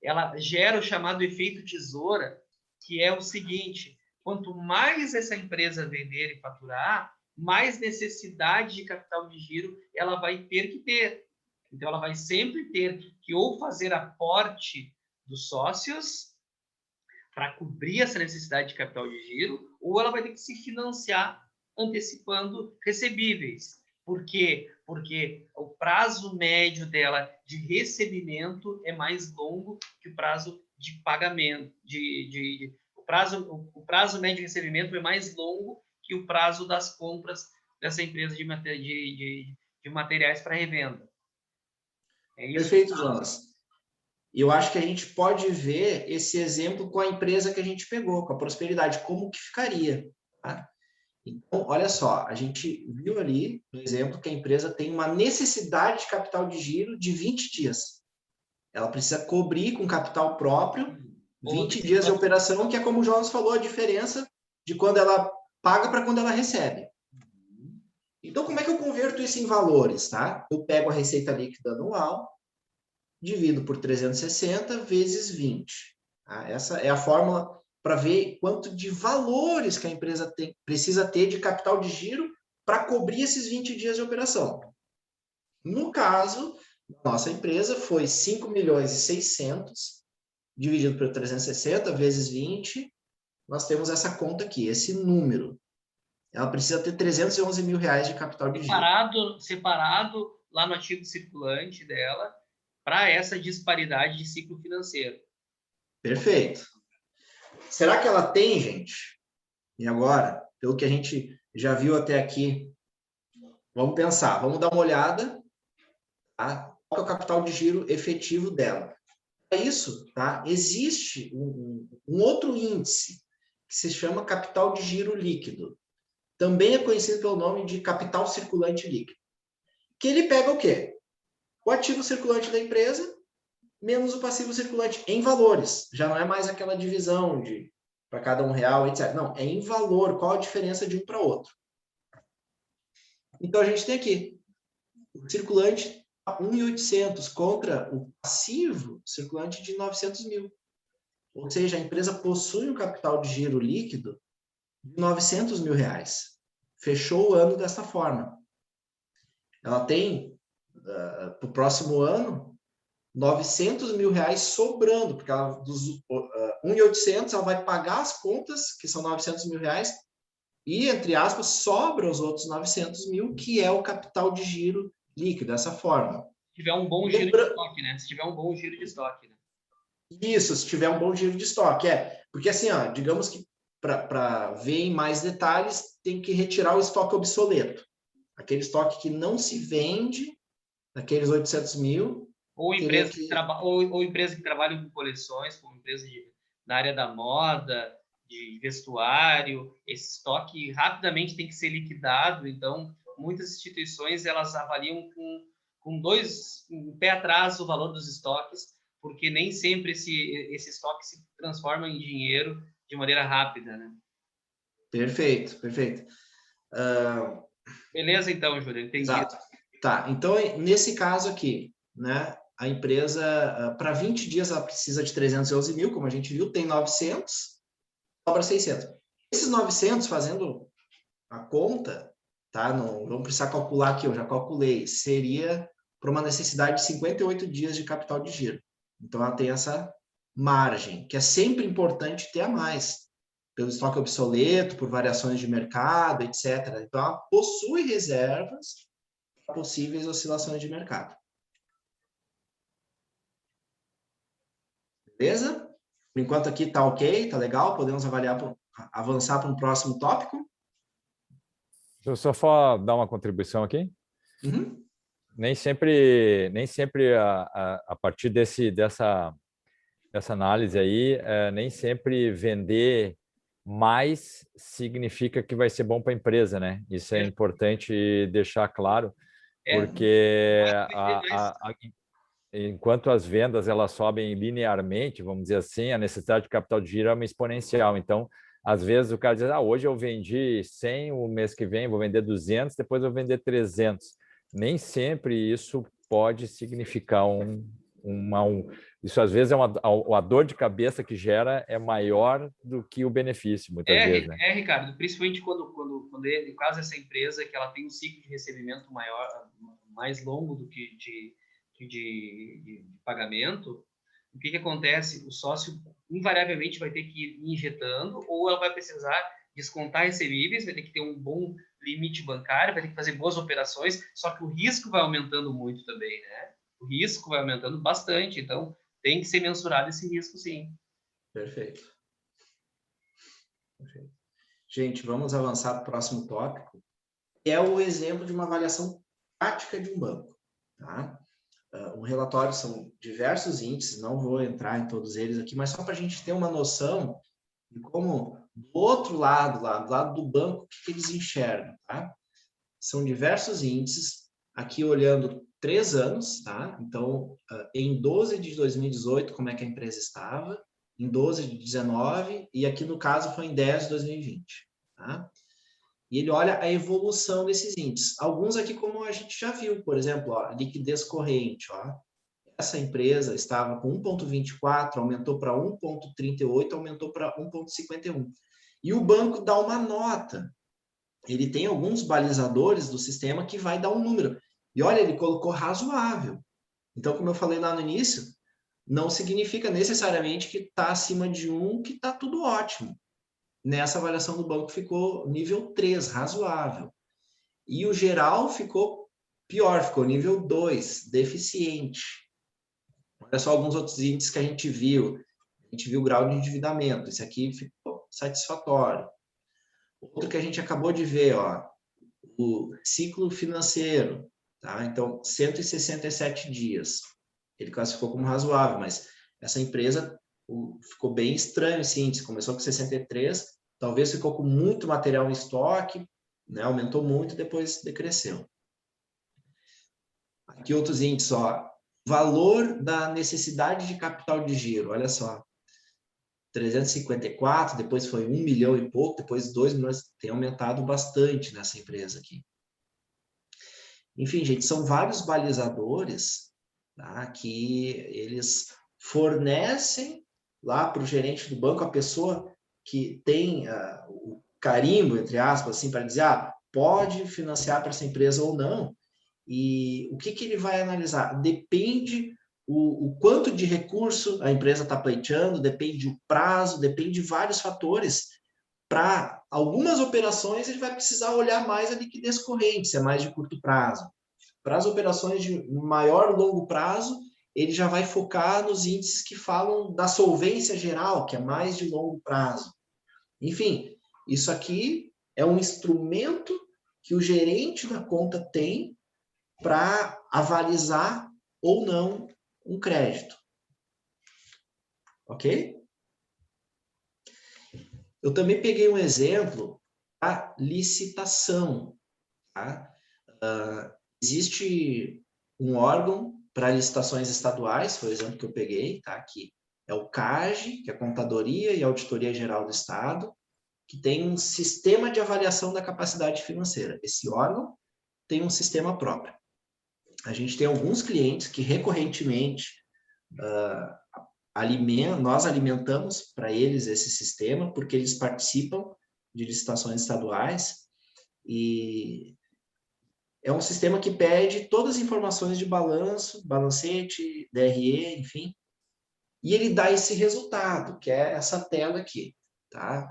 Ela gera o chamado efeito tesoura, que é o seguinte: quanto mais essa empresa vender e faturar, mais necessidade de capital de giro ela vai ter que ter. Então, ela vai sempre ter que ou fazer aporte dos sócios para cobrir essa necessidade de capital de giro, ou ela vai ter que se financiar antecipando recebíveis. Por quê? Porque o prazo médio dela de recebimento é mais longo que o prazo de pagamento. O prazo médio de recebimento é mais longo que o prazo das compras dessa empresa de materiais para revenda. É isso. Perfeito, Jonas. E eu acho que a gente pode ver esse exemplo com a empresa que a gente pegou, com a Prosperidade, como que ficaria. Tá? Então, olha só, a gente viu ali, no exemplo, que a empresa tem uma necessidade de capital de giro de 20 dias. Ela precisa cobrir com capital próprio 20 dias de operação, que é como o Jonas falou, a diferença de quando ela paga para quando ela recebe. Então, como é que eu converto isso em valores, tá? Eu pego a receita líquida anual, divido por 360 vezes 20. Tá? Essa é a fórmula para ver quanto de valores que a empresa precisa ter de capital de giro para cobrir esses 20 dias de operação. No caso, nossa empresa foi 5.600.000, dividido por 360 vezes 20, nós temos essa conta aqui, esse número. Ela precisa ter R$311 mil de capital de giro. Separado lá no ativo circulante dela para essa disparidade de ciclo financeiro. Perfeito. Será que ela tem, gente? E agora, pelo que a gente já viu até aqui, vamos pensar, vamos dar uma olhada, tá? Qual é o capital de giro efetivo dela? Para isso, tá? Existe um outro índice que se chama capital de giro líquido. Também é conhecido pelo nome de capital circulante líquido. Que ele pega o quê? O ativo circulante da empresa menos o passivo circulante em valores. Já não é mais aquela divisão de para cada R$1, etc. Não, é em valor. Qual a diferença de um para outro? Então, a gente tem aqui o circulante a 1.800 contra o passivo circulante de 900 mil. Ou seja, a empresa possui um capital de giro líquido de R$900 mil. Fechou o ano dessa forma. Ela tem, para o próximo ano, R$900 mil sobrando, porque ela, dos 1.800 ela vai pagar as contas, que são R$900 mil, e, entre aspas, sobra os outros 900 mil, que é o capital de giro líquido, dessa forma. Se tiver um bom giro de estoque, né? Se tiver um bom giro de estoque, né? Isso, se tiver um bom giro de estoque, porque assim, ó, digamos que para ver em mais detalhes, tem que retirar o estoque obsoleto. Aquele estoque que não se vende, aqueles 800 mil. Ou empresa que trabalha com coleções, como empresa na área da moda, de vestuário, esse estoque rapidamente tem que ser liquidado. Então, muitas instituições elas avaliam com um pé atrás o valor dos estoques, porque nem sempre esse estoque se transforma em dinheiro de maneira rápida, né? Perfeito, perfeito. Beleza, então, Júlio, entendi. Exato. Tá, então, nesse caso aqui, né, a empresa, para 20 dias, ela precisa de 311 mil, como a gente viu, tem 900, sobra 600. Esses 900, fazendo a conta, tá, não vamos precisar calcular aqui, eu já calculei, seria para uma necessidade de 58 dias de capital de giro. Então, ela tem essa margem, que é sempre importante ter a mais, pelo estoque obsoleto, por variações de mercado, etc. Então, ela possui reservas para possíveis oscilações de mercado. Beleza? Por enquanto aqui está ok, está legal, podemos avançar para um próximo tópico. Deixa eu só dar uma contribuição aqui. Uhum. Nem sempre a partir dessa análise aí, nem sempre vender mais significa que vai ser bom para a empresa, né? Isso é importante deixar claro, porque enquanto as vendas elas sobem linearmente, vamos dizer assim, a necessidade de capital de giro é uma exponencial. Então, às vezes o cara diz, hoje eu vendi 100, o mês que vem vou vender 200, depois eu vou vender 300. Nem sempre isso pode significar isso às vezes a dor de cabeça que gera é maior do que o benefício, muitas vezes. Né? Ricardo, principalmente quando no caso essa empresa que ela tem um ciclo de recebimento mais longo do que de pagamento, o que acontece? O sócio invariavelmente vai ter que ir injetando, ou ela vai precisar descontar recebíveis, vai ter que ter um bom limite bancário, vai ter que fazer boas operações, só que o risco vai aumentando muito também, né? O risco vai aumentando bastante, então tem que ser mensurado esse risco, sim. Perfeito. Gente, vamos avançar para o próximo tópico, que é o exemplo de uma avaliação prática de um banco. Tá? Um relatório são diversos índices, não vou entrar em todos eles aqui, mas só para a gente ter uma noção de como Do outro lado, lá do lado do banco, o que eles enxergam? Tá? São diversos índices, aqui olhando 3 anos, tá? Então, em 12 de 2018, como é que a empresa estava, em 12 de 19, e aqui no caso foi em 10 de 2020, tá? E ele olha a evolução desses índices. Alguns aqui, como a gente já viu, por exemplo, ó, liquidez corrente, ó. Essa empresa estava com 1,24, aumentou para 1,38, aumentou para 1,51. E o banco dá uma nota. Ele tem alguns balizadores do sistema que vai dar um número. E olha, ele colocou razoável. Então, como eu falei lá no início, não significa necessariamente que está acima de 1, que está tudo ótimo. Nessa avaliação do banco ficou nível 3, razoável. E o geral ficou pior, ficou nível 2, deficiente. Olha só alguns outros índices que a gente viu. A gente viu o grau de endividamento. Esse aqui ficou satisfatório. Outro que a gente acabou de ver, ó, o ciclo financeiro. Tá? Então, 167 dias. Ele classificou como razoável, mas essa empresa ficou bem estranho esse índice. Começou com 63, talvez ficou com muito material em estoque, né? Aumentou muito e depois decresceu. Aqui outros índices, ó. Valor da necessidade de capital de giro, olha só. 354, depois foi 1 milhão e pouco, depois 2 milhões, tem aumentado bastante nessa empresa aqui. Enfim, gente, são vários balizadores, tá, que eles fornecem lá para o gerente do banco, a pessoa que tem o carimbo, entre aspas, assim, para dizer, pode financiar para essa empresa ou não. E o que ele vai analisar? Depende o quanto de recurso a empresa está pleiteando, depende o prazo, depende de vários fatores. Para algumas operações, ele vai precisar olhar mais a liquidez corrente, se é mais de curto prazo. Para as operações de maior longo prazo, ele já vai focar nos índices que falam da solvência geral, que é mais de longo prazo. Enfim, isso aqui é um instrumento que o gerente da conta tem para avalizar ou não um crédito. Ok? Eu também peguei um exemplo da licitação. Tá? Existe um órgão para licitações estaduais, foi o exemplo que eu peguei, tá? Que é o CAGE, que é a Contadoria e Auditoria Geral do Estado, que tem um sistema de avaliação da capacidade financeira. Esse órgão tem um sistema próprio. A gente tem alguns clientes que recorrentemente nós alimentamos para eles esse sistema, porque eles participam de licitações estaduais e é um sistema que pede todas as informações de balanço, balancete, DRE, enfim, e ele dá esse resultado, que é essa tela aqui, tá?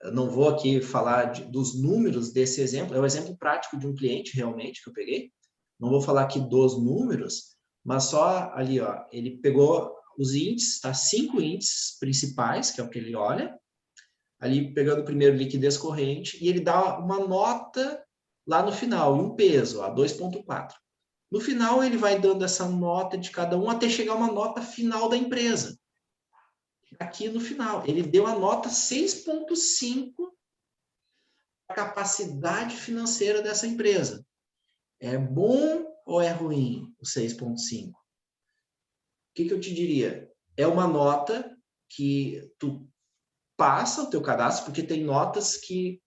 Eu não vou aqui falar dos números desse exemplo, é um exemplo prático de um cliente realmente que eu peguei. Não vou falar aqui dos números, mas só ali, ó, ele pegou os índices, tá? 5 índices principais, que é o que ele olha, ali pegando primeiro liquidez corrente, e ele dá uma nota lá no final, e um peso, 2,4. No final, ele vai dando essa nota de cada um até chegar uma nota final da empresa. Aqui no final, ele deu a nota 6,5 para a capacidade financeira dessa empresa. É bom ou é ruim o 6,5? O que eu te diria? É uma nota que tu passa o teu cadastro, porque tem notas que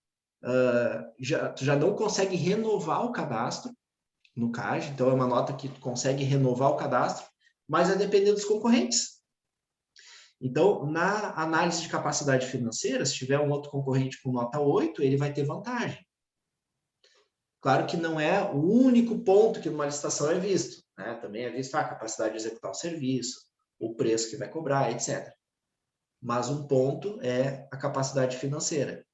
tu já não consegue renovar o cadastro no CAGE, então é uma nota que tu consegue renovar o cadastro, mas é depender dos concorrentes. Então, na análise de capacidade financeira, se tiver um outro concorrente com nota 8, ele vai ter vantagem. Claro que não é o único ponto que numa licitação é visto, né? Também é visto a capacidade de executar o serviço, o preço que vai cobrar, etc. Mas um ponto é a capacidade financeira,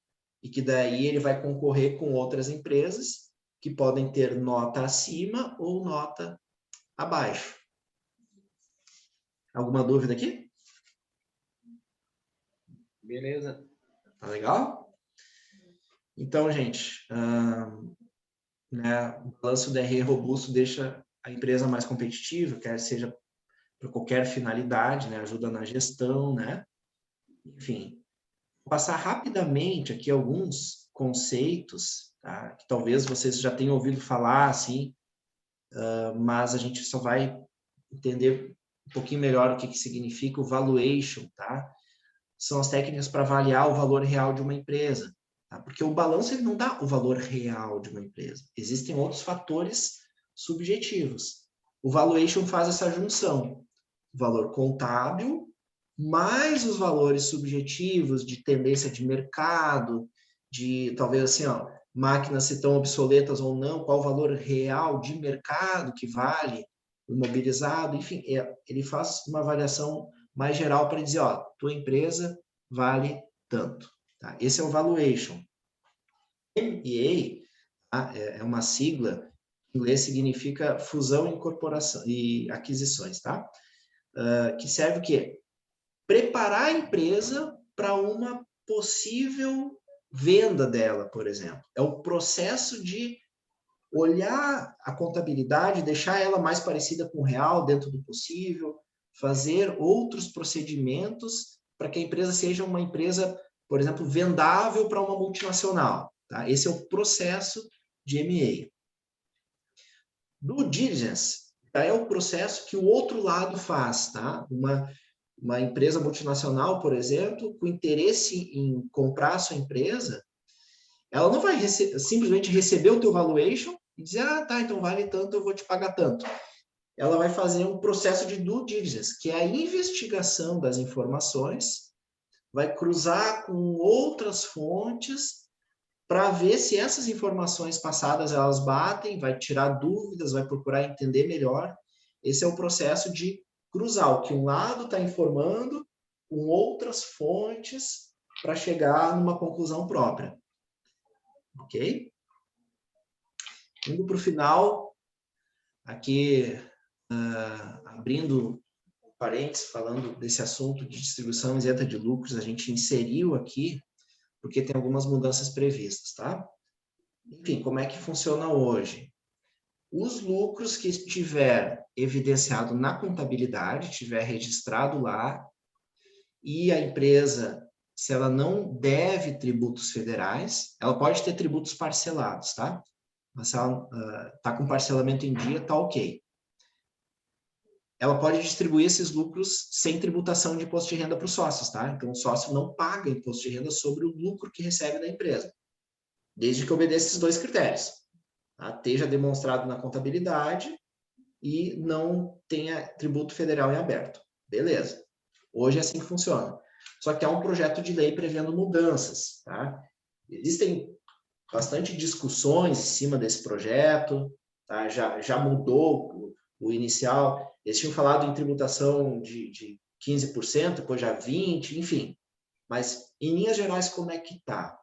e que daí ele vai concorrer com outras empresas que podem ter nota acima ou nota abaixo. Alguma dúvida aqui? Beleza. Tá legal? Então, gente, né, o balanço DRE robusto deixa a empresa mais competitiva, quer seja para qualquer finalidade, né, ajuda na gestão, né? Enfim, Vou passar rapidamente aqui alguns conceitos, tá? Que talvez vocês já tenham ouvido falar, assim, mas a gente só vai entender um pouquinho melhor o que significa o valuation, tá? São as técnicas para avaliar o valor real de uma empresa, tá? Porque o balanço ele não dá o valor real de uma empresa. Existem outros fatores subjetivos. O valuation faz essa junção, o valor contábil mais os valores subjetivos de tendência de mercado, de talvez assim, ó, máquinas se estão obsoletas ou não, qual o valor real de mercado que vale, imobilizado, enfim, ele faz uma avaliação mais geral para dizer, ó, tua empresa vale tanto. Tá? Esse é o valuation. M&A, tá? É uma sigla, em inglês significa fusão, incorporação e aquisições, tá? Que serve o quê? Preparar a empresa para uma possível venda dela, por exemplo. É o processo de olhar a contabilidade, deixar ela mais parecida com o real dentro do possível, fazer outros procedimentos para que a empresa seja uma empresa, por exemplo, vendável para uma multinacional. Tá? Esse é o processo de M&A. Due diligence é o processo que o outro lado faz, tá? Uma empresa multinacional, por exemplo, com interesse em comprar a sua empresa, ela não vai simplesmente receber o teu valuation e dizer, ah, tá, então vale tanto, eu vou te pagar tanto. Ela vai fazer um processo de due diligence, que é a investigação das informações, vai cruzar com outras fontes para ver se essas informações passadas elas batem, vai tirar dúvidas, vai procurar entender melhor. Esse é o processo de cruzar o que um lado está informando com outras fontes para chegar numa conclusão própria. Ok? Indo para o final, aqui abrindo parênteses, falando desse assunto de distribuição isenta de lucros, a gente inseriu aqui, porque tem algumas mudanças previstas, tá? Enfim, como é que funciona hoje? Os lucros que estiver evidenciado na contabilidade, estiver registrado lá, e a empresa, se ela não deve tributos federais, ela pode ter tributos parcelados, tá? Mas se ela está com parcelamento em dia, tá ok. Ela pode distribuir esses lucros sem tributação de imposto de renda para os sócios, tá? Então, o sócio não paga imposto de renda sobre o lucro que recebe da empresa, desde que obedeça esses dois critérios. Tá? Esteja demonstrado na contabilidade e não tenha tributo federal em aberto. Beleza. Hoje é assim que funciona. Só que há um projeto de lei prevendo mudanças. Tá? Existem bastante discussões em cima desse projeto. Tá? Já mudou o inicial. Eles tinham falado em tributação de 15%, depois já 20%, enfim. Mas, em linhas gerais, como é que está?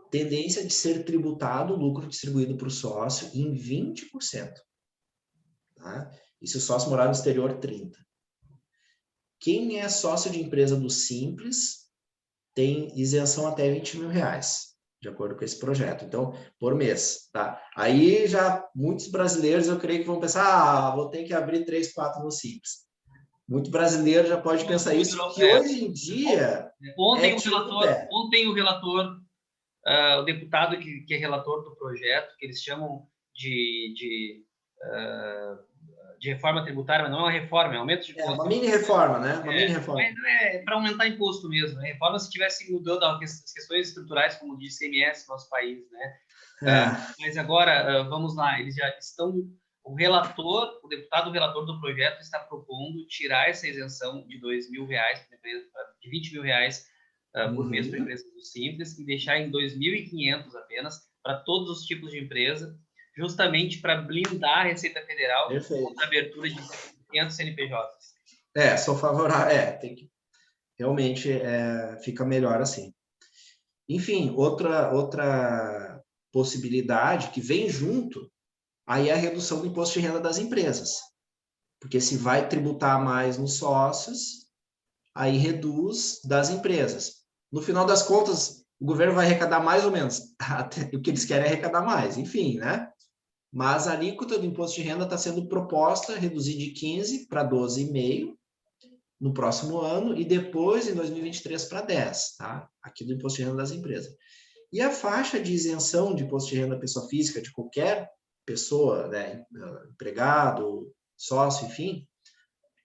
Tendência de ser tributado o lucro distribuído para o sócio em 20%. Tá? E se o sócio morar no exterior, 30%. Quem é sócio de empresa do Simples tem isenção até R$20 mil, de acordo com esse projeto. Então, por mês. Tá? Aí já muitos brasileiros, eu creio que vão pensar, vou ter que abrir 3, 4 no Simples. Muito brasileiro já pode pensar isso, que hoje em dia... Ontem o relator, o deputado que é relator do projeto, que eles chamam de reforma tributária, mas não é uma reforma, é aumento de imposto. É uma mini reforma, né? Uma mini reforma. Mas é para aumentar imposto mesmo. Né? Reforma se estivesse mudando as questões estruturais, como diz ICMS no nosso país, né? Mas agora, vamos lá, eles já estão... O deputado relator do projeto está propondo tirar essa isenção de R$2 mil de R$20 mil por mês para empresas do Simples e deixar em 2.500 apenas para todos os tipos de empresa, justamente para blindar a Receita Federal contra a abertura de 500 CNPJs. Sou favorável. Tem que realmente fica melhor assim. Enfim, outra possibilidade que vem junto aí é a redução do imposto de renda das empresas. Porque se vai tributar mais nos sócios, aí reduz das empresas. No final das contas, o governo vai arrecadar mais ou menos. O que eles querem é arrecadar mais, enfim, né? Mas a alíquota do imposto de renda está sendo proposta reduzir de 15% para 12,5%, no próximo ano e depois, em 2023, para 10%, tá? Aqui do imposto de renda das empresas. E a faixa de isenção de imposto de renda pessoa física de qualquer pessoa, né, empregado, sócio, enfim,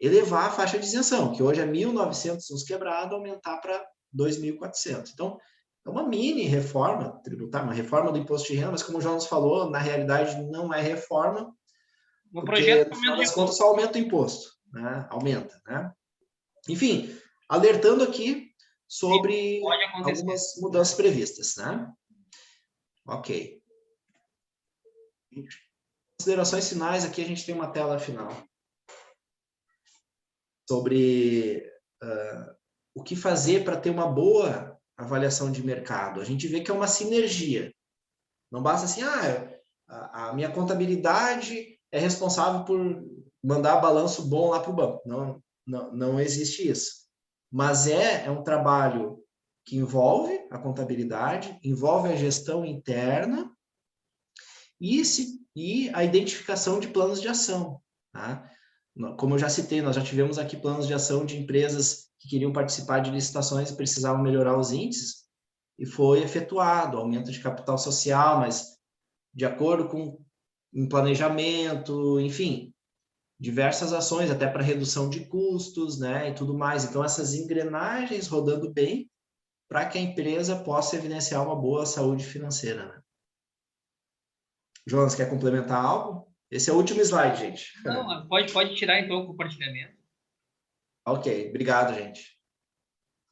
elevar a faixa de isenção, que hoje é 1.900 uns quebrado, aumentar para 2.400. Então, é uma mini reforma tributária, uma reforma do imposto de renda, mas como o João nos falou, na realidade não é reforma, No porque projeto no final das contas só aumenta o imposto, né? Aumenta, né? Enfim, alertando aqui sobre algumas mudanças previstas, né? Ok. Considerações finais, aqui a gente tem uma tela final sobre o que fazer para ter uma boa avaliação de mercado. A gente vê que é uma sinergia. Não basta assim, a minha contabilidade é responsável por mandar balanço bom lá para o banco. Não existe isso. Mas é um trabalho que envolve a contabilidade, envolve a gestão interna e a identificação de planos de ação. Tá? Como eu já citei, nós já tivemos aqui planos de ação de empresas que queriam participar de licitações e precisavam melhorar os índices, e foi efetuado aumento de capital social, mas de acordo com um planejamento, enfim, diversas ações, até para redução de custos, né, e tudo mais. Então, essas engrenagens rodando bem para que a empresa possa evidenciar uma boa saúde financeira. Né? Jonas, quer complementar algo? Esse é o último slide, gente. Não, pode tirar então o compartilhamento. Ok, obrigado, gente.